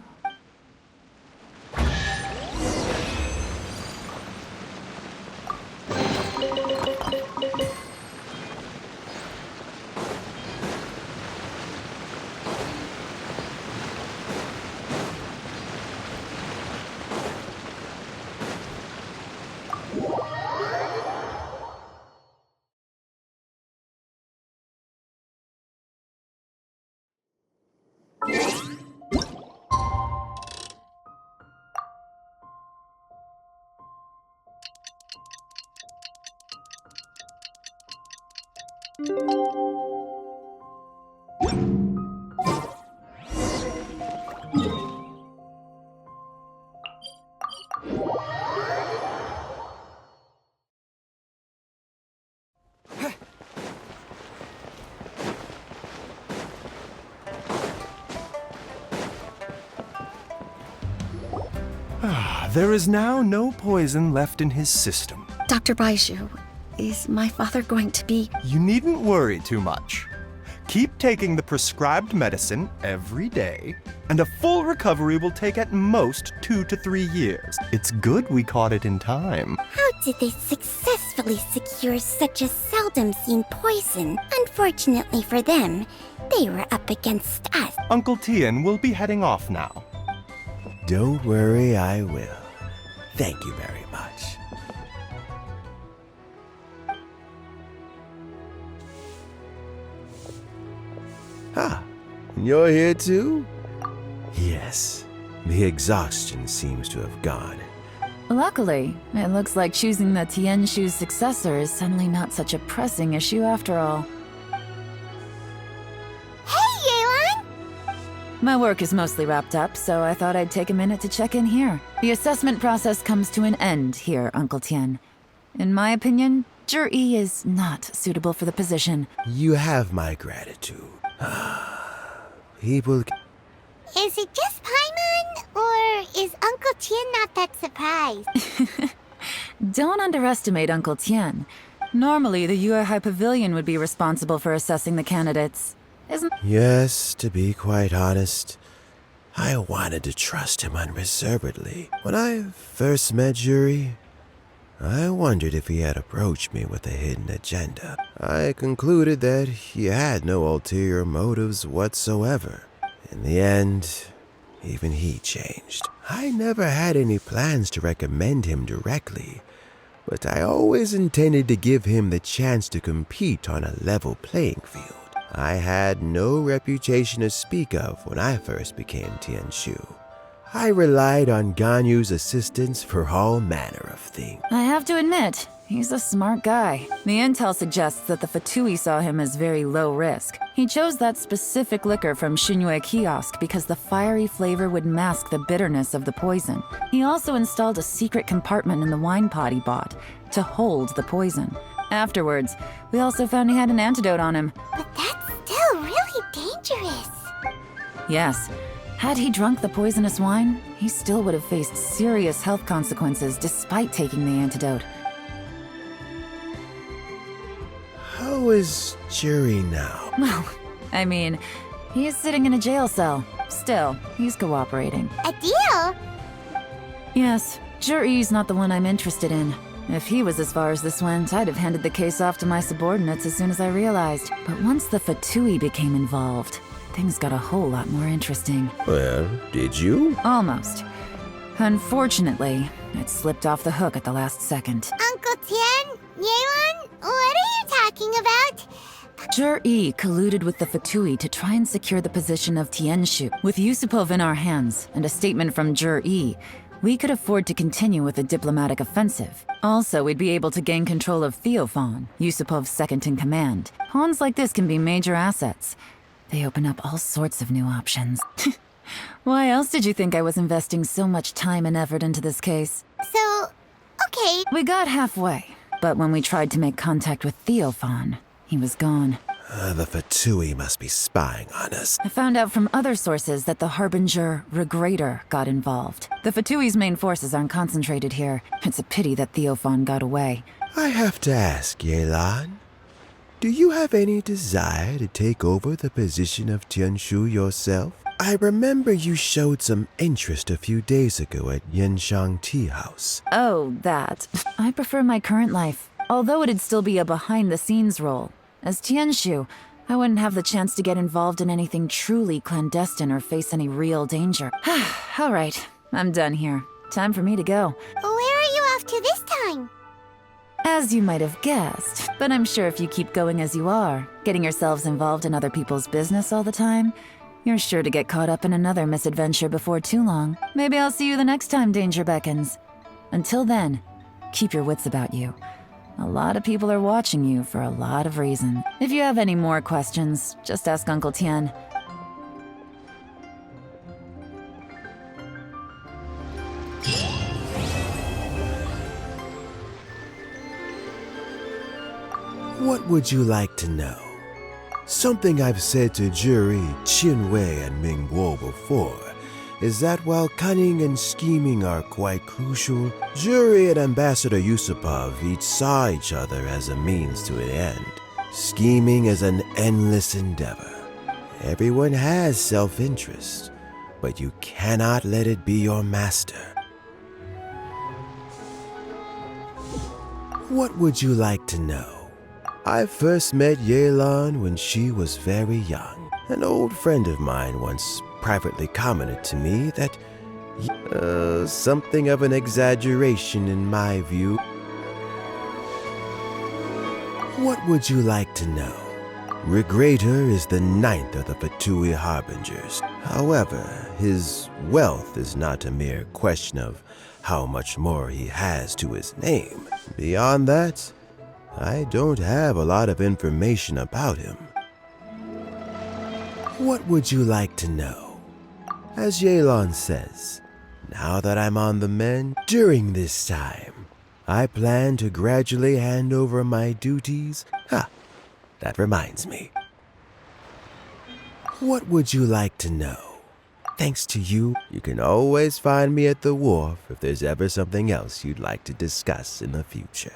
There is now no poison left in his system. Dr. Baiju, is my father going to be... You needn't worry too much. Keep taking the prescribed medicine every day, and a full recovery will take at most 2 to 3 years. It's good we caught it in time. How did they successfully secure such a seldom seen poison? Unfortunately for them, they were up against us. Uncle Tien will be heading off now. Don't worry, I will. Thank you very much. Ah, you're here too? Yes, the exhaustion seems to have gone. Luckily, it looks like choosing the Tien Shu's successor is suddenly not such a pressing issue after all. Hey, Yelan! My work is mostly wrapped up, so I thought I'd take a minute to check in here. The assessment process comes to an end here, Uncle Tien. In my opinion, Zhi is not suitable for the position. You have my gratitude. He will. Is it just Paimon, or is Uncle Tien not that surprised? Don't underestimate Uncle Tien. Normally, the Yuehai Pavilion would be responsible for assessing the candidates. Isn't... Yes, to be quite honest, I wanted to trust him unreservedly. When I first met Zhi, I wondered if he had approached me with a hidden agenda. I concluded that he had no ulterior motives whatsoever. In the end, even he changed. I never had any plans to recommend him directly, but I always intended to give him the chance to compete on a level playing field. I had no reputation to speak of when I first became Tianshu. I relied on Ganyu's assistance for all manner of things. I have to admit, he's a smart guy. The intel suggests that the Fatui saw him as very low risk. He chose that specific liquor from Xinyue Kiosk because the fiery flavor would mask the bitterness of the poison. He also installed a secret compartment in the wine pot he bought to hold the poison. Afterwards, we also found he had an antidote on him. But that's still really dangerous. Yes. Had he drunk the poisonous wine, he still would have faced serious health consequences despite taking the antidote. How is Zhi now? Well, I mean, he's sitting in a jail cell. Still, he's cooperating. A deal? Yes, Zhi's not the one I'm interested in. If he was as far as this went, I'd have handed the case off to my subordinates as soon as I realized. But once the Fatui became involved, things got a whole lot more interesting. Well, did you? Almost. Unfortunately, it slipped off the hook at the last second. Uncle Tien? Yelan? What are you talking about? Zhi colluded with the Fatui to try and secure the position of Tianshu. With Yusupov in our hands and a statement from Zhi, we could afford to continue with a diplomatic offensive. Also, we'd be able to gain control of Theophan, Yusupov's second-in-command. Pawns like this can be major assets. They open up all sorts of new options. Why else did you think I was investing so much time and effort into this case? So, okay. We got halfway, but when we tried to make contact with Theophan, he was gone. The Fatui must be spying on us. I found out from other sources that the Harbinger Regrator got involved. The Fatui's main forces aren't concentrated here. It's a pity that Theophan got away. I have to ask, Yelan, do you have any desire to take over the position of Tianshu yourself? I remember you showed some interest a few days ago at Yenshang Tea House. Oh, that. I prefer my current life, although it'd still be a behind-the-scenes role. As Tianshu, I wouldn't have the chance to get involved in anything truly clandestine or face any real danger. All right, I'm done here. Time for me to go. Where are you off to this time? As you might have guessed, but I'm sure if you keep going as you are, getting yourselves involved in other people's business all the time, you're sure to get caught up in another misadventure before too long. Maybe I'll see you the next time danger beckons. Until then, keep your wits about you. A lot of people are watching you for a lot of reasons. If you have any more questions, just ask Uncle Tien. What would you like to know? Something I've said to Zhi, Qinwei, and Mingguo before is that while cunning and scheming are quite crucial, Zhi and Ambassador Yusupov each saw each other as a means to an end. Scheming is an endless endeavor. Everyone has self-interest, but you cannot let it be your master. What would you like to know? I first met Yelan when she was very young. An old friend of mine once privately commented to me that something of an exaggeration in my view. What would you like to know? Regrator is the ninth of the Fatui Harbingers. However, his wealth is not a mere question of how much more he has to his name. Beyond that, I don't have a lot of information about him. What would you like to know? As Yelan says, now that I'm on the mend, during this time, I plan to gradually hand over my duties. That reminds me. What would you like to know? Thanks to you, you can always find me at the wharf if there's ever something else you'd like to discuss in the future.